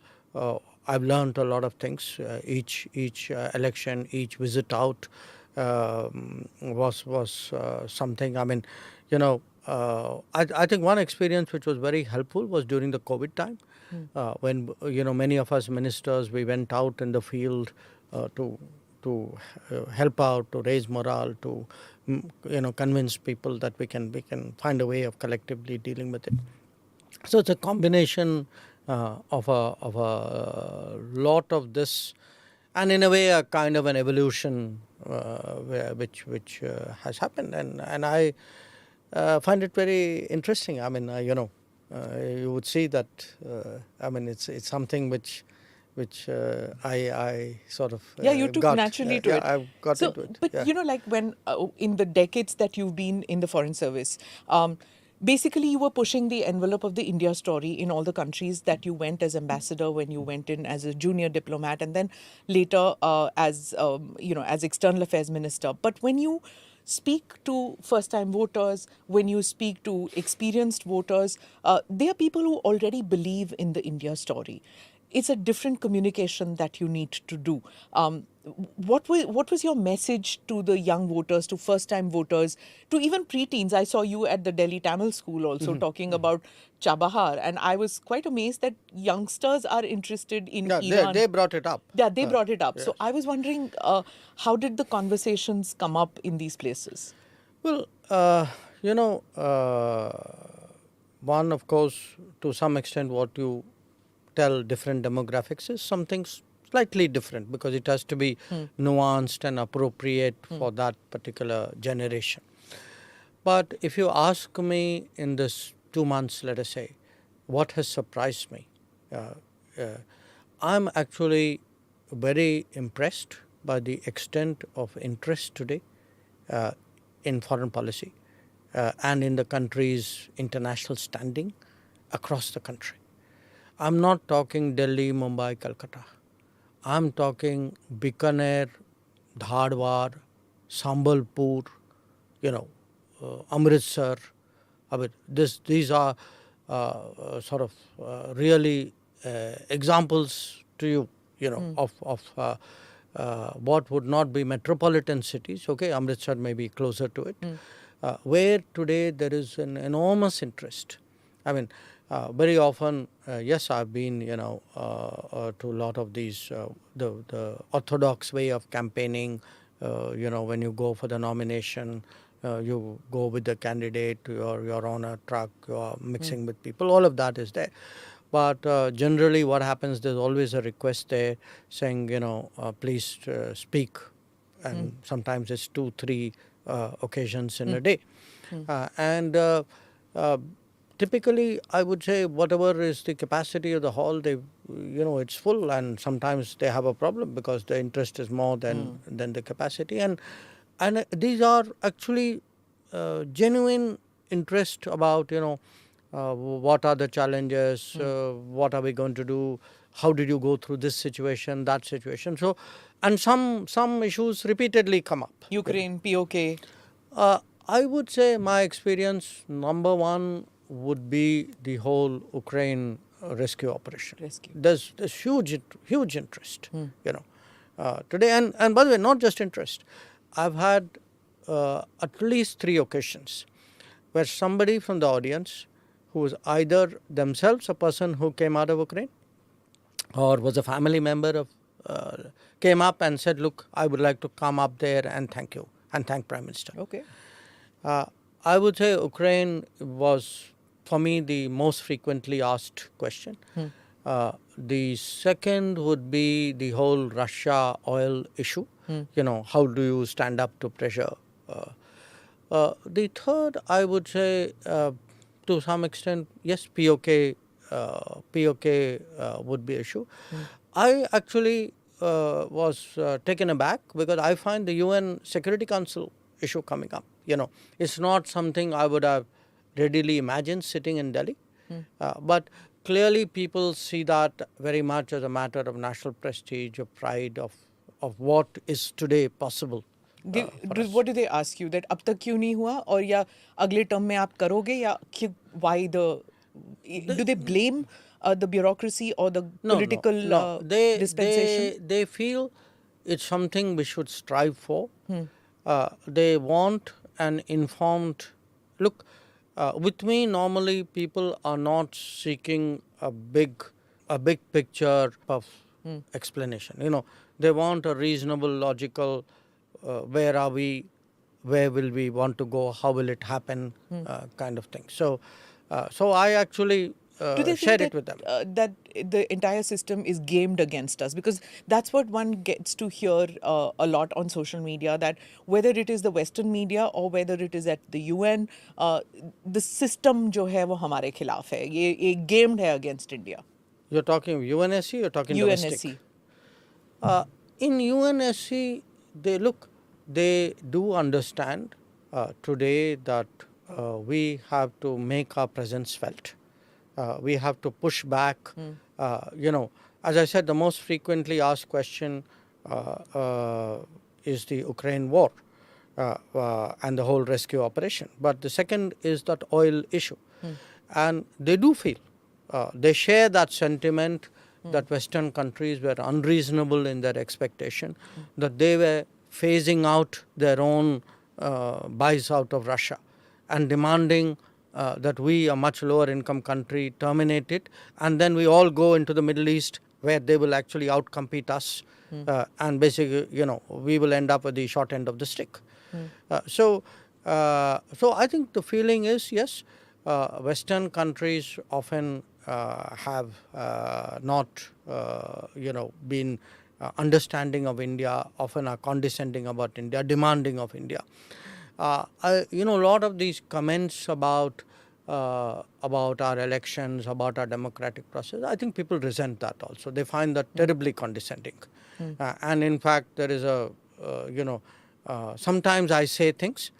I've learned a lot of things. Each election, each visit out was something. I mean, I think one experience which was very helpful was during the COVID time, when many of us ministers, we went out in the field to help out, to raise morale, to convince people that we can find a way of collectively dealing with it. So it's a combination of a lot of this, and in a way a kind of an evolution which has happened, and I find it very interesting. I mean, you would see that. I mean, it's something which I sort of you took naturally to it. I got into it. But like when in the decades that you've been in the foreign service, basically you were pushing the envelope of the India story in all the countries that you went as ambassador, when you went in as a junior diplomat, and then later as External Affairs Minister. But when you speak to first-time voters, when you speak to experienced voters, they are people who already believe in the India story. It's a different communication that you need to do. What was your message to the young voters, to first-time voters, to even preteens? I saw you at the Delhi Tamil School also talking about Chabahar, and I was quite amazed that youngsters are interested in Iran. They brought it up. Yeah, they brought it up. Yes. So I was wondering, how did the conversations come up in these places? Well, one, of course, to some extent what you tell different demographics is some things slightly different because it has to be nuanced and appropriate for that particular generation. But if you ask me in this 2 months, let us say, what has surprised me, I'm actually very impressed by the extent of interest today in foreign policy and in the country's international standing across the country. I'm not talking Delhi, Mumbai, Calcutta. I'm talking Bikaner, Dharwar, Sambalpur, Amritsar. I mean, these are sort of really examples to you, of what would not be metropolitan cities. Okay, Amritsar may be closer to it, where today there is an enormous interest. I mean, very often, yes, I've been, to a lot of these, the orthodox way of campaigning, when you go for the nomination, you go with the candidate, you're on a truck, you're mixing with people, all of that is there. But generally what happens, there's always a request there saying, please speak. And sometimes it's 2-3 occasions in a day. And typically, I would say whatever is the capacity of the hall, it's full, and sometimes they have a problem because the interest is more than the capacity. And these are actually genuine interest about, what are the challenges, what are we going to do, how did you go through this situation, that situation. So, and some issues repeatedly come up. Ukraine, POK. I would say my experience, number one, would be the whole Ukraine rescue operation. There's huge interest, today. And by the way, not just interest. I've had at least 3 occasions where somebody from the audience who was either themselves a person who came out of Ukraine or was a family member of, came up and said, look, I would like to come up there and thank you and thank Prime Minister. Okay. I would say Ukraine was, for me, the most frequently asked question. The second would be the whole Russia oil issue. How do you stand up to pressure? The third, I would say, to some extent, yes, POK would be issue. I actually was taken aback because I find the UN Security Council issue coming up. It's not something I would have readily imagined sitting in Delhi. But clearly people see that very much as a matter of national prestige, of pride, of what is today possible. What do they ask you? That ab tak kyun nahi hua? Or ya agle term mein aap karoge? Ya why do they blame the bureaucracy or the political dispensation? They feel it's something we should strive for. They want an informed look. With me, normally people are not seeking a big picture of explanation. They want a reasonable, logical, where are we, where will we want to go, how will it happen, kind of thing. So I actually share it with them. That the entire system is gamed against us, because that's what one gets to hear a lot on social media, that whether it is the Western media or whether it is at the UN, the system jo hai wo hamare khilaf hai. Ye gamed hai against India. You're talking UNSC, you're talking domestic? In UNSC, they do understand today that we have to make our presence felt. We have to push back. As I said, the most frequently asked question is the Ukraine war and the whole rescue operation. But the second is that oil issue. And they do feel, they share that sentiment that Western countries were unreasonable in their expectation, that they were phasing out their own buys out of Russia and demanding that we, a much lower income country, terminate it, and then we all go into the Middle East where they will actually outcompete us, and basically, we will end up with the short end of the stick. So I think the feeling is, yes, Western countries often have not, been understanding of India, often are condescending about India, demanding of India. A lot of these comments about our elections, about our democratic process, I think people resent that also. They find that terribly condescending. And in fact, there is sometimes I say things,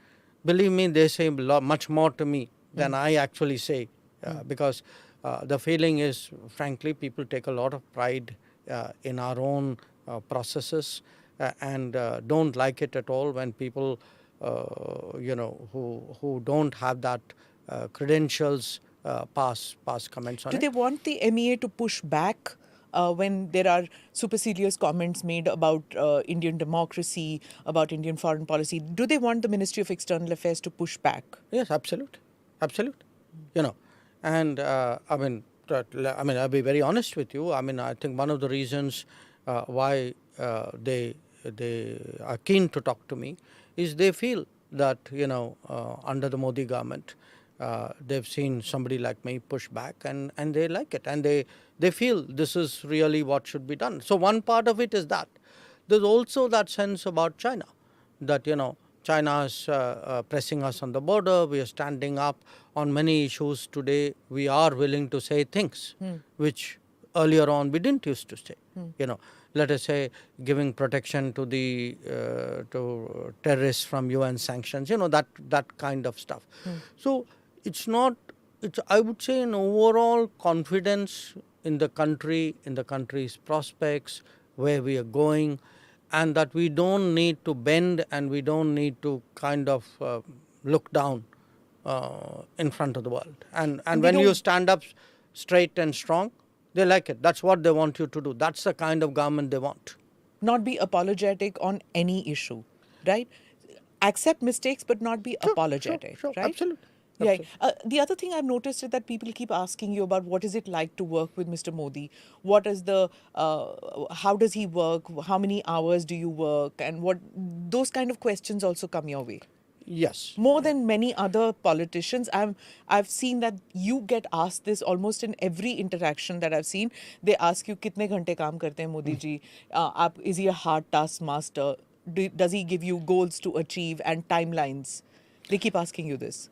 believe me, they say much more to me than I actually say, because the feeling is, frankly, people take a lot of pride in our own processes and don't like it at all when people who don't have that credentials pass comments on Do it. they want the MEA to push back when there are supercilious comments made about Indian democracy, about Indian foreign policy? Do they want the Ministry of External Affairs to push back? Yes, absolutely. And I'll be very honest with you. I think one of the reasons why they are keen to talk to me is they feel that under the Modi government they've seen somebody like me push back, and they like it, and they feel this is really what should be done. So one part of it is that. There's also that sense about China, that China is pressing us on the border. We are standing up on many issues today. We are willing to say things which earlier on we didn't used to say. Let us say giving protection to the to terrorists from UN sanctions. That kind of stuff. So it's not. It's, I would say, an overall confidence in the country, in the country's prospects, where we are going, and that we don't need to bend and we don't need to kind of look down in front of the world. And when you stand up straight and strong, they like it. That's what they want you to do. That's the kind of government they want. Not be apologetic on any issue, right? Accept mistakes, but not be apologetic, sure, right? Absolutely. Right. The other thing I've noticed is that people keep asking you about what is it like to work with Mr. Modi? What is the, how does he work? How many hours do you work? And those kind of questions also come your way. Yes. More than many other politicians, I've seen that you get asked this almost in every interaction that I've seen. They ask you, "Kitne ghante kaam karte hain Modi ji? Is he a hard task master? Does he give you goals to achieve and timelines?" They keep asking you this.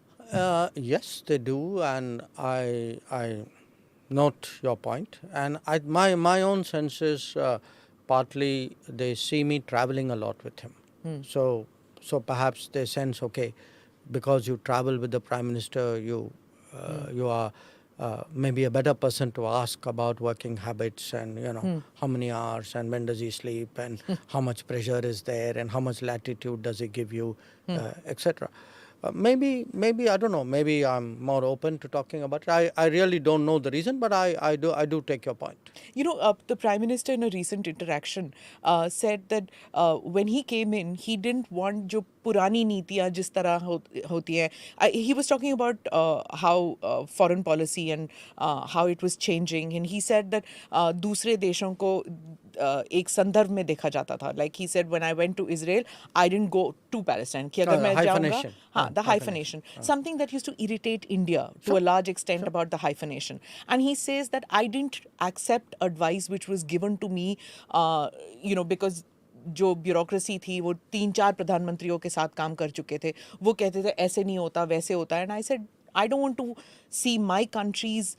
Yes, they do, and I note your point. And my own sense is partly they see me traveling a lot with him. So perhaps they sense, okay, because you travel with the Prime Minister, you are maybe a better person to ask about working habits and how many hours and when does he sleep and how much pressure is there and how much latitude does he give you, etc. Maybe I don't know. Maybe I'm more open to talking about it. I really don't know the reason, but I do take your point. The Prime Minister in a recent interaction said that when he came in, he didn't want jo purani nitiyan jis tarah hoti hai. He was talking about how foreign policy and how it was changing, and he said that दूसरे देशों को एक संदर्भ में देखा जाता था. Like he said, when I went to Israel, I didn't go to Palestine. कि अगर मैं जाऊँगा, the hyphenation. Something that used to irritate India to a large extent about the hyphenation. And he says that I didn't accept advice which was given to me, because जो bureaucracy थी वो 3-4 प्रधानमंत्रियों के साथ काम कर चुके थे. वो कहते थे ऐसे नहीं होता, वैसे होता है. And I said, I don't want to see my countries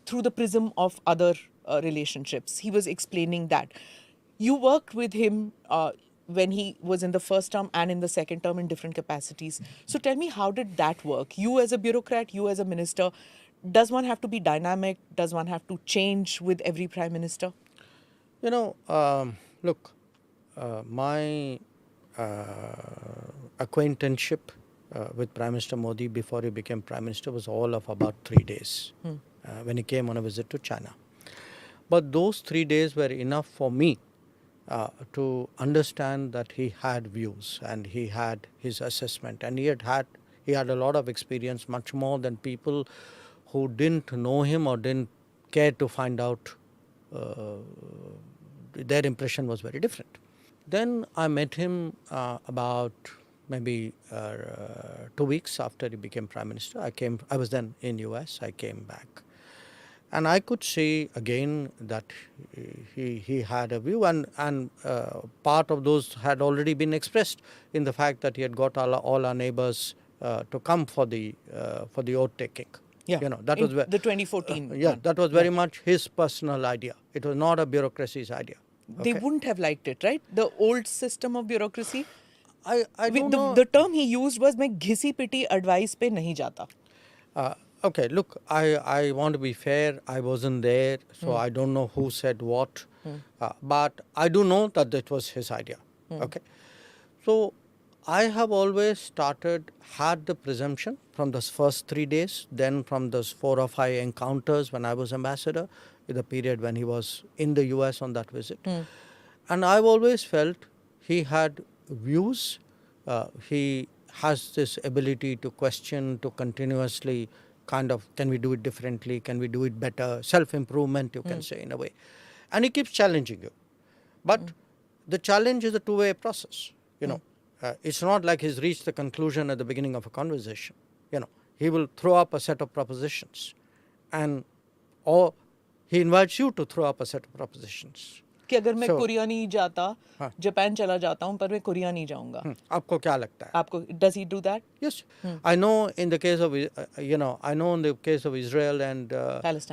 through the prism of other relationships. He was explaining that. You worked with him when he was in the first term and in the second term in different capacities. So tell me, how did that work? You as a bureaucrat, you as a minister, does one have to be dynamic? Does one have to change with every Prime Minister? Look, my acquaintanceship with Prime Minister Modi before he became Prime Minister was all of about 3 days when he came on a visit to China. But those 3 days were enough for me to understand that he had views and he had his assessment, and he had a lot of experience, much more than people who didn't know him or didn't care to find out. Their impression was very different. Then I met him about maybe 2 weeks after he became Prime Minister. I was then in US. I came back. And I could see again that he had a view, and part of those had already been expressed in the fact that he had got all our neighbors to come for the oath taking. Yeah, That was the 2014. that was very much his personal idea. It was not a bureaucracy's idea. They wouldn't have liked it, right? The old system of bureaucracy. I don't know. The term he used was "मैं घिसी पिटी advice पे नहीं जाता." Okay, look, I want to be fair. I wasn't there, so I don't know who said what. But I do know that that was his idea. Okay. So I have always had the presumption from those first 3 days, then from those 4 or 5 encounters when I was ambassador, in the period when he was in the US on that visit. And I've always felt he had views. He has this ability to question, to continuously kind of, can we do it differently? Can we do it better? Self-improvement, you can say, in a way. And he keeps challenging you. But the challenge is a two-way process, it's not like he's reached the conclusion at the beginning of a conversation. He will throw up a set of propositions, or he invites you to throw up a set of propositions. कि अगर मैं Korea नहीं जाता, Japan चला जाता हूँ, पर मैं कोरिया नहीं जाऊँगा. आपको क्या लगता है? आपको does he do that? Yes, I know in the case of Israel and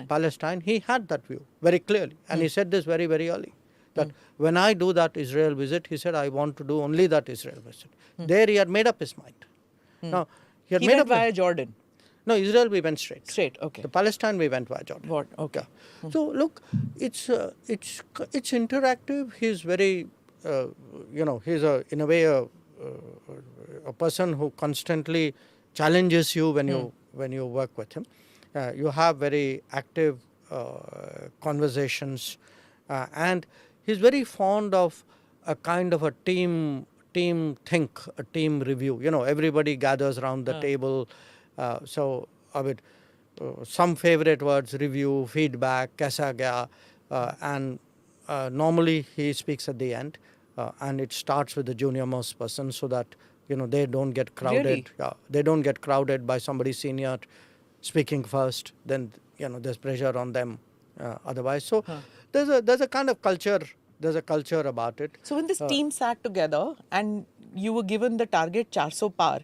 Palestine, he had that view very clearly, and he said this very, very early. That when I do that Israel visit, he said, I want to do only that Israel visit. There he had made up his mind. Now he made went up via Jordan. No, Israel we went straight. Straight, okay. The Palestine we went via Jordan. Okay. So look, it's interactive. He's very, he's in a way a person who constantly challenges you when you work with him. You have very active conversations, and he's very fond of a kind of a team think, a team review. Everybody gathers around the table. So I mean, some favorite words: review, feedback, kaisa gaya, and normally he speaks at the end, and it starts with the junior most person, so that they don't get crowded. Really? They don't get crowded by somebody senior speaking first. Then there's pressure on them otherwise. So there's a kind of culture. There's a culture about it. So when this team sat together and you were given the target 400 par,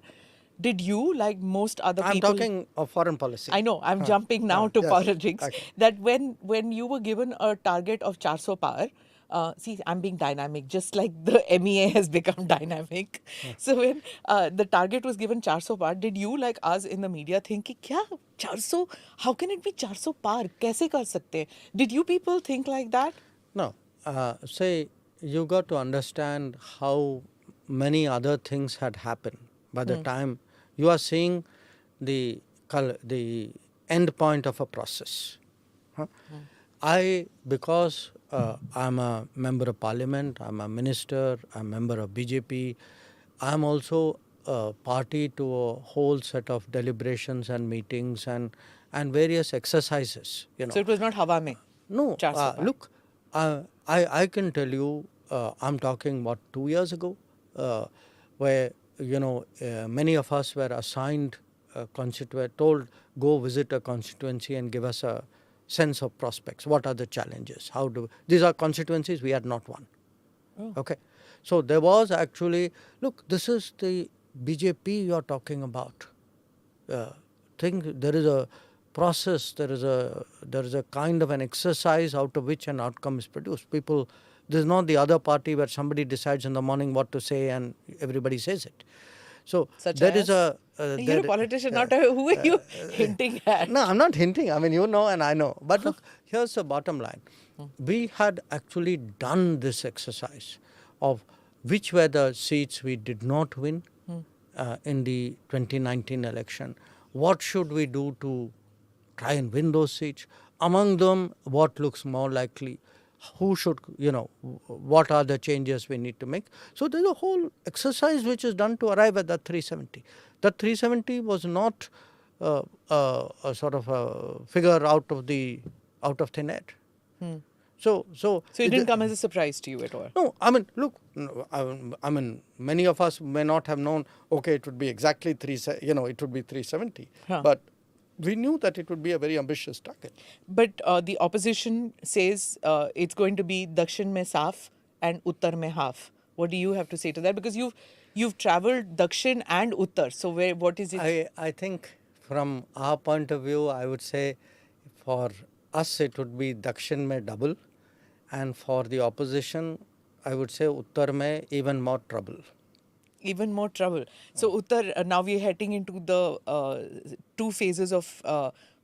did you, like most other people... I'm talking of foreign policy. I know, I'm jumping now to yes. politics. Okay. That when you were given a target of 400 par, see, I'm being dynamic, just like the MEA has become dynamic. So when the target was given 400 par, did you, like us in the media, think, ki, kya 400? How can it be 400 par? Kaise kar sakte hain? Did you people think like that? No. Say, you got to understand how many other things had happened by the time you are seeing the end point of a process. Because I'm a member of parliament, I'm a minister, I'm a member of BJP, I'm also party to a whole set of deliberations and meetings and various exercises. So it was not hawa mein? No, look, I can tell you, I'm talking 2 years ago, where many of us were assigned told go visit a constituency and give us a sense of prospects. What are the challenges? These are constituencies we had not won. Okay, so there was actually, look, this is the BJP you are talking about. There is a process, there is a kind of an exercise out of which an outcome is produced. This is not the other party where somebody decides in the morning what to say and everybody says it. So there is a... you're a politician, not who are you hinting at? No, I'm not hinting. I mean, you know and I know. But look, here's the bottom line. We had actually done this exercise of which were the seats we did not win in the 2019 election. What should we do to try and win those seats? Among them, what looks more likely? Who should, what are the changes we need to make? So there's a whole exercise which is done to arrive at that 370. That 370 was not a sort of a figure out of thin air. So it didn't come as a surprise to you at all? No, I mean, look, many of us may not have known, okay, it would be exactly it would be 370. But we knew that it would be a very ambitious target. But the opposition says it's going to be Dakshin mein saaf and Uttar mein half. What do you have to say to that? Because you've travelled Dakshin and Uttar. So what is it? I think from our point of view, I would say for us it would be Dakshin mein double, and for the opposition, I would say Uttar mein even more trouble. Even more trouble. So Uttar, now we're heading into the 2 phases of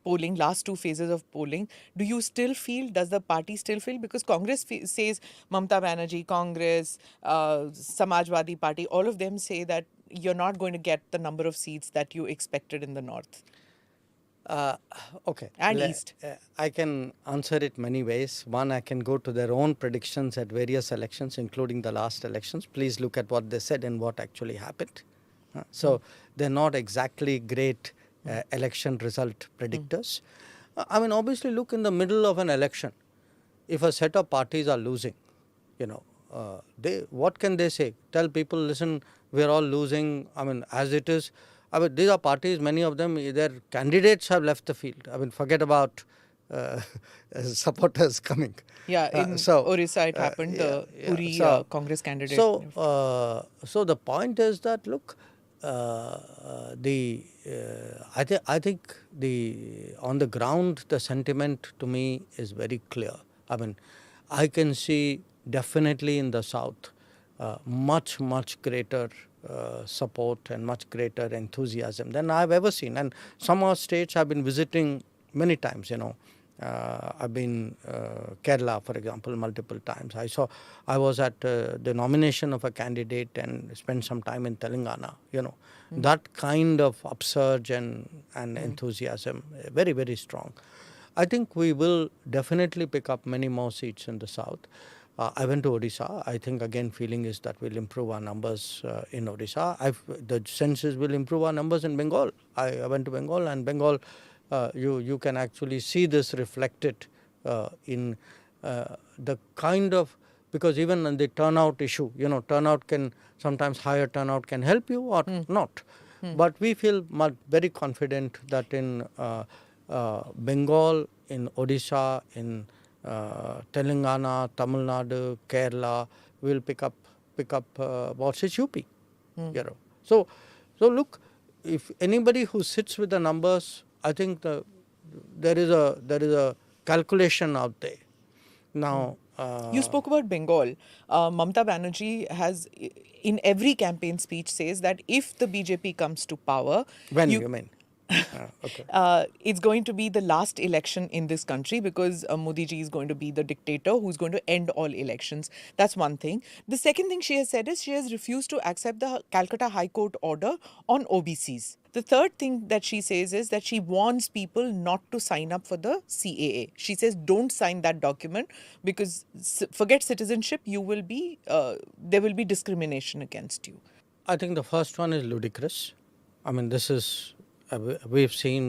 polling, last 2 phases of polling. Do you still feel, does the party still feel, because Congress says, Mamata Banerjee, Congress, Samajwadi Party, all of them say that you're not going to get the number of seats that you expected in the north. Okay. And east. I can answer it many ways. One, I can go to their own predictions at various elections, including the last elections. Please look at what they said and what actually happened. So they're not exactly great election result predictors. I mean, obviously, look, in the middle of an election, if a set of parties are losing, what can they say? Tell people, listen, we're all losing. I mean, as it is. I mean, these are parties, many of them, their candidates have left the field. I mean, forget about supporters coming. Yeah, in Orissa it happened, the Puri Congress candidate. So the point is that, look, I think on the ground, the sentiment to me is very clear. I mean, I can see definitely in the south much greater support and much greater enthusiasm than I've ever seen. And some of our states I've been visiting many times, I've been Kerala, for example, multiple times. I was at the nomination of a candidate and spent some time in Telangana, That kind of upsurge and enthusiasm, very, very strong. I think we will definitely pick up many more seats in the south. I went to Odisha. I think again feeling is that we'll improve our numbers in Odisha. The sense is we'll improve our numbers in Bengal. I went to Bengal, and Bengal, you can actually see this reflected in the kind of, because even in the turnout issue, turnout can, sometimes higher turnout can help you or not. But we feel very confident that in Bengal, in Odisha, in Telangana, Tamil Nadu, Kerala will pick up what's it, UP. So look, if anybody who sits with the numbers, I think there is a calculation out there. Now, you spoke about Bengal. Mamata Banerjee has, in every campaign speech, says that if the BJP comes to power, you mean? Okay. It's going to be the last election in this country because Modi ji is going to be the dictator who's going to end all elections. That's one thing. The second thing she has said is she has refused to accept the Calcutta High Court order on OBCs. The third thing that she says is that she warns people not to sign up for the CAA. She says don't sign that document because forget citizenship, there will be discrimination against you. I think the first one is ludicrous. I mean, this is... we've seen,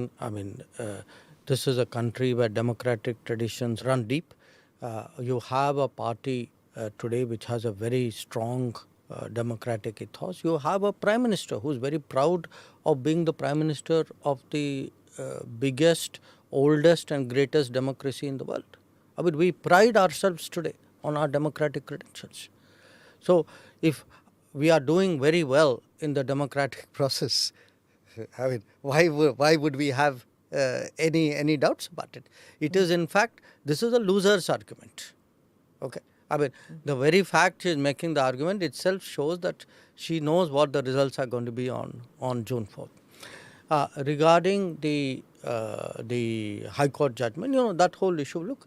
this is a country where democratic traditions run deep. You have a party today which has a very strong democratic ethos. You have a prime minister who's very proud of being the prime minister of the biggest, oldest and greatest democracy in the world. I mean, we pride ourselves today on our democratic credentials. So if we are doing very well in the democratic process, I mean, why would we have any doubts about it? It is, in fact, this is a loser's argument. Okay. I mean, the very fact she is making the argument itself shows that she knows what the results are going to be on June 4th. Regarding the High Court judgment, that whole issue, look,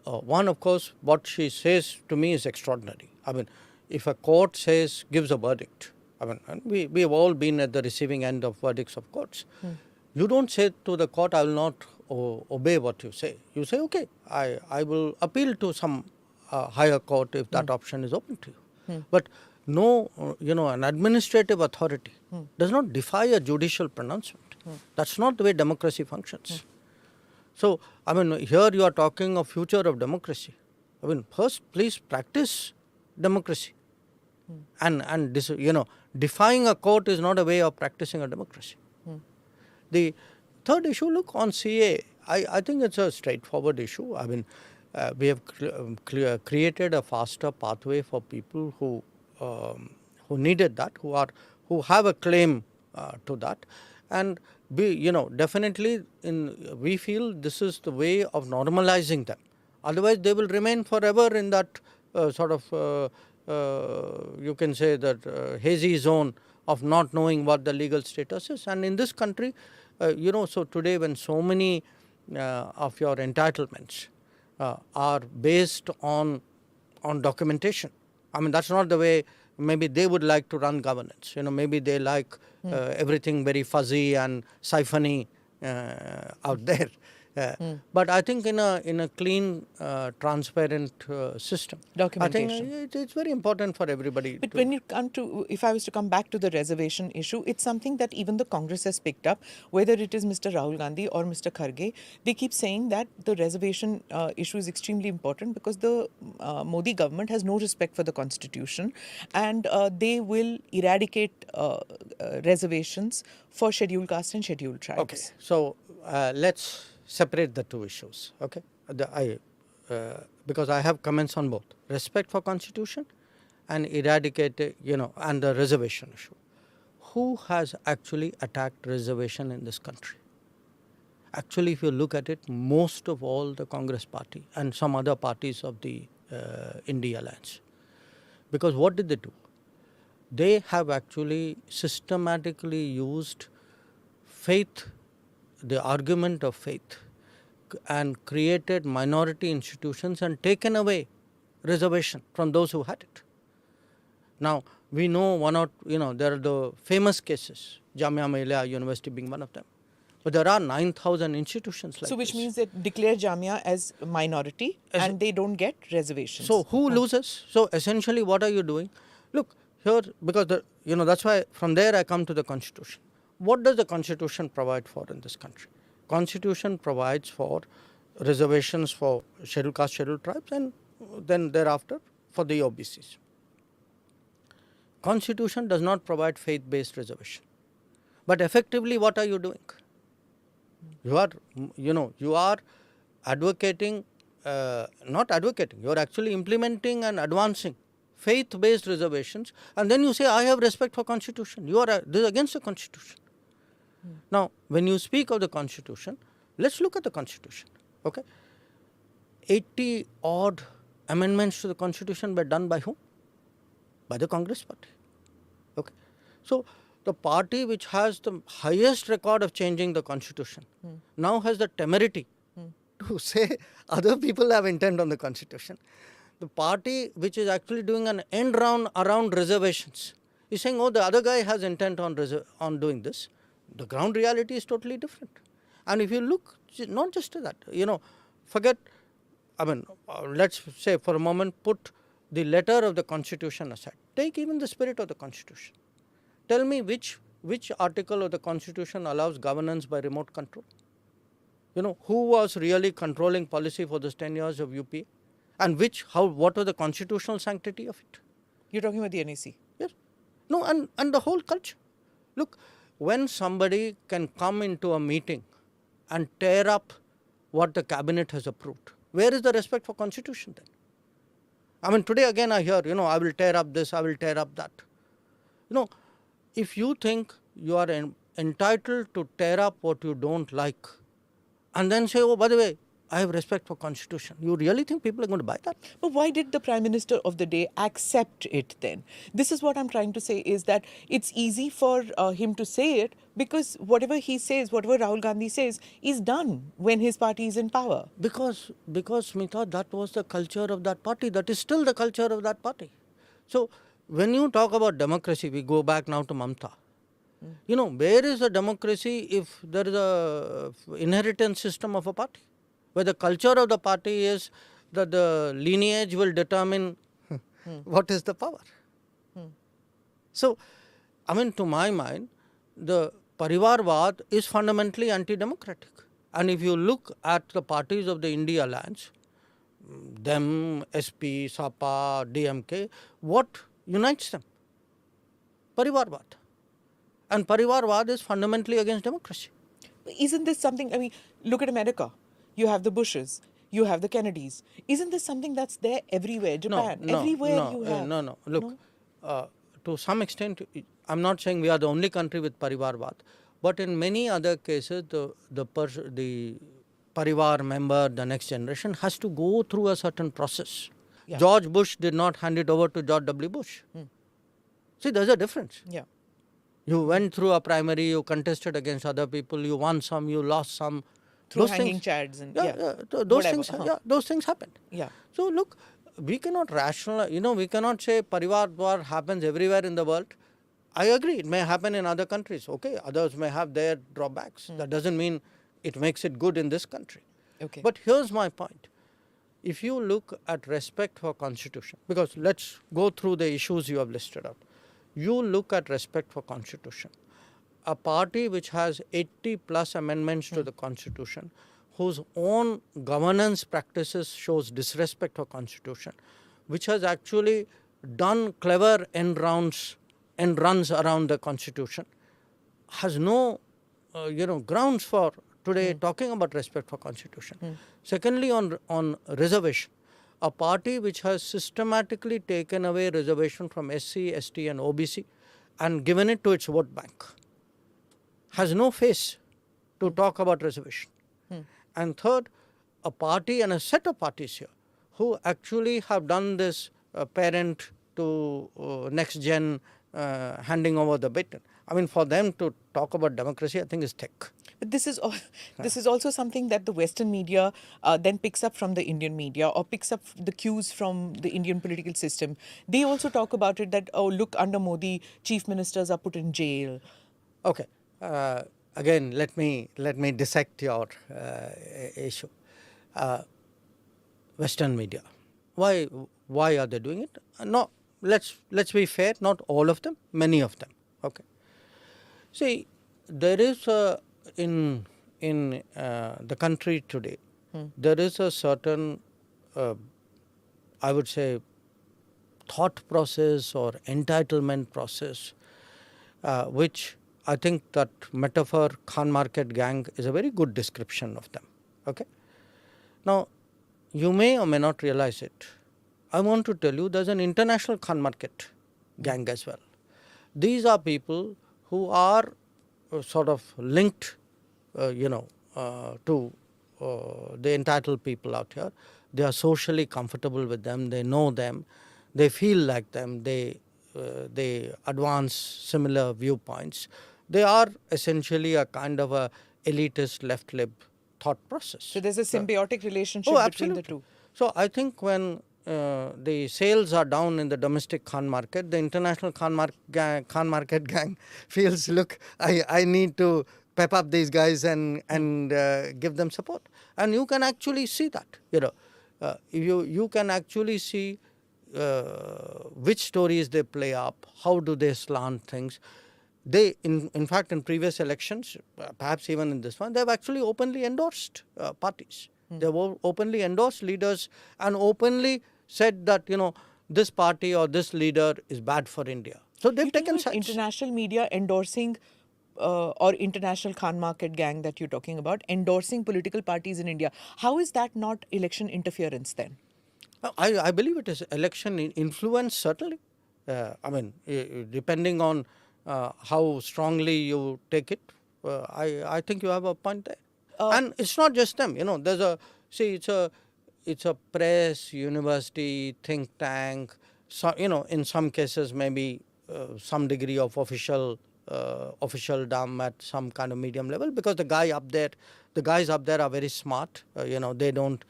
one, of course, what she says to me is extraordinary. I mean, if a court gives a verdict, I mean, we have all been at the receiving end of verdicts of courts. You don't say to the court, I will not obey what you say. You say, okay, I will appeal to some higher court if that option is open to you. But no, an administrative authority does not defy a judicial pronouncement. That's not the way democracy functions. So, I mean, here you are talking of future of democracy. I mean, first, please practice democracy. And this, defying a court is not a way of practicing a democracy. The third issue, look, on CA, I think it's a straightforward issue. I mean, we have created a faster pathway for people who needed that, who have a claim to that, and definitely we feel this is the way of normalizing them. Otherwise, they will remain forever in that sort of you can say that hazy zone of not knowing what the legal status is. And in this country, so today when so many of your entitlements are based on documentation, I mean, that's not the way maybe they would like to run governance. Maybe they like everything very fuzzy and siphony out there. But I think in a clean, transparent system, documentation, I think it's very important for everybody. But when you come to, if I was to come back to the reservation issue, it's something that even the Congress has picked up, whether it is Mr. Rahul Gandhi or Mr. Kharge. They keep saying that the reservation issue is extremely important because the Modi government has no respect for the constitution, and they will eradicate reservations for scheduled caste and scheduled tribes. Okay, so let's separate the two issues, okay? Because I have comments on both. Respect for constitution and eradicate, and the reservation issue. Who has actually attacked reservation in this country? Actually, if you look at it, most of all the Congress party and some other parties of the India alliance. Because what did they do? They have actually systematically used faith, the argument of faith, and created minority institutions and taken away reservation from those who had it. Now, we know there are the famous cases, Jamia Millia University being one of them. But there are 9,000 institutions like So which this. means they declare Jamia as minority and they don't get reservations. So who loses? So essentially what are you doing? Look, here, because that's why from there I come to the constitution. What does the constitution provide for in this country? Constitution provides for reservations for scheduled caste, scheduled tribes, and then thereafter for the OBCs. Constitution does not provide faith-based reservation. But effectively, what are you doing? You are advocating, not advocating, you are actually implementing and advancing faith-based reservations, and then you say, I have respect for constitution. This is against the constitution. Now, when you speak of the constitution, let's look at the constitution, okay? 80 odd amendments to the constitution were done by whom? By the Congress party, okay? So, the party which has the highest record of changing the constitution now has the temerity to say other people have intent on the constitution. The party which is actually doing an end round around reservations is saying, oh, the other guy has intent on doing this. The ground reality is totally different. And if you look, not just to that, forget, let's say for a moment, put the letter of the constitution aside. Take even the spirit of the constitution. Tell me which article of the constitution allows governance by remote control? Who was really controlling policy for this 10 years of UPA? And what was the constitutional sanctity of it? You're talking about the NEC? Yes. No, and the whole culture. Look, when somebody can come into a meeting and tear up what the cabinet has approved, where is the respect for constitution then? Today again I hear, I will tear up this, I will tear up that. If you think you are entitled to tear up what you don't like and then say, oh, by the way, I have respect for constitution. You really think people are going to buy that? But why did the Prime Minister of the day accept it then? This is what I'm trying to say, is that it's easy for him to say it because whatever he says, whatever Rahul Gandhi says is done when his party is in power. Because Smita, that was the culture of that party. That is still the culture of that party. So when you talk about democracy, we go back now to Mamta. Where is the democracy if there is a inheritance system of a party? Where the culture of the party is that the lineage will determine what is the power. So, to my mind, the Parivarvad is fundamentally anti-democratic. And if you look at the parties of the India alliance, them, SP, SAPA, DMK, what unites them? Parivarvad. And Parivarvad is fundamentally against democracy. Isn't this something, I mean, look at America. You have the Bushes, you have the Kennedys. Isn't this something that's there everywhere? Japan, everywhere you have. No. Look, to some extent, I'm not saying we are the only country with Parivarvad, but in many other cases, the Parivar member, the next generation, has to go through a certain process. Yeah. George Bush did not hand it over to George W. Bush. See, there's a difference. Yeah. You went through a primary, you contested against other people, you won some, you lost some. Through those hanging things, chads and those things happen. Yeah. So look, we cannot rationalize, we cannot say Parivarvad happens everywhere in the world. I agree, it may happen in other countries. Okay, others may have their drawbacks. That doesn't mean it makes it good in this country. Okay. But here's my point. If you look at respect for constitution, because let's go through the issues you have listed out. You look at respect for constitution. A party which has 80 plus amendments to the constitution, whose own governance practices shows disrespect for constitution, which has actually done clever end runs around the constitution, has no grounds for today talking about respect for constitution. Secondly, on reservation, a party which has systematically taken away reservation from SC, ST and OBC and given it to its vote bank, has no face to talk about reservation. And third, a party and a set of parties here who actually have done this parent to next gen handing over the baton. I mean, for them to talk about democracy, I think is thick. But this is also something that the Western media then picks up from the Indian media or picks up the cues from the Indian political system. They also talk about it that, oh, look, under Modi, chief ministers are put in jail. Okay. Again, let me dissect your issue. Western media. Why are they doing it? No, let's be fair. Not all of them. Many of them. Okay. See, there is in the country today, there is a certain, I would say, thought process or entitlement process, which I think that metaphor Khan Market gang is a very good description of them. Okay. Now, you may or may not realize it. I want to tell you there's an international Khan Market gang as well. These are people who are sort of linked, to the entitled people out here. They are socially comfortable with them. They know them. They feel like them. They advance similar viewpoints. They are essentially a kind of a elitist left-lib thought process. So there's a symbiotic relationship between the two. So I think when the sales are down in the domestic Khan market, the international Khan market gang feels, look, I need to pep up these guys and give them support. And you can actually see that. You can actually see which stories they play up, how do they slant things. They, in fact, in previous elections, perhaps even in this one, they have actually openly endorsed parties. They have openly endorsed leaders and openly said that, this party or this leader is bad for India. So they've taken sides. International media endorsing or international Khan market gang that you're talking about, endorsing political parties in India. How is that not election interference then? I believe it is election influence, certainly. Depending on how strongly you take it, I think you have a point there. And it's not just them, there's it's a press, university, think tank, so, in some cases maybe some degree of officialdom at some kind of medium level, because the guys up there are very smart, they don't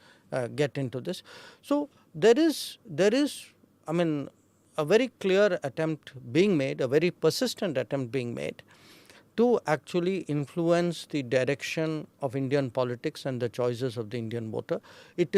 get into this. So there is a very clear attempt being made, a very persistent attempt being made to actually influence the direction of Indian politics and the choices of the Indian voter. It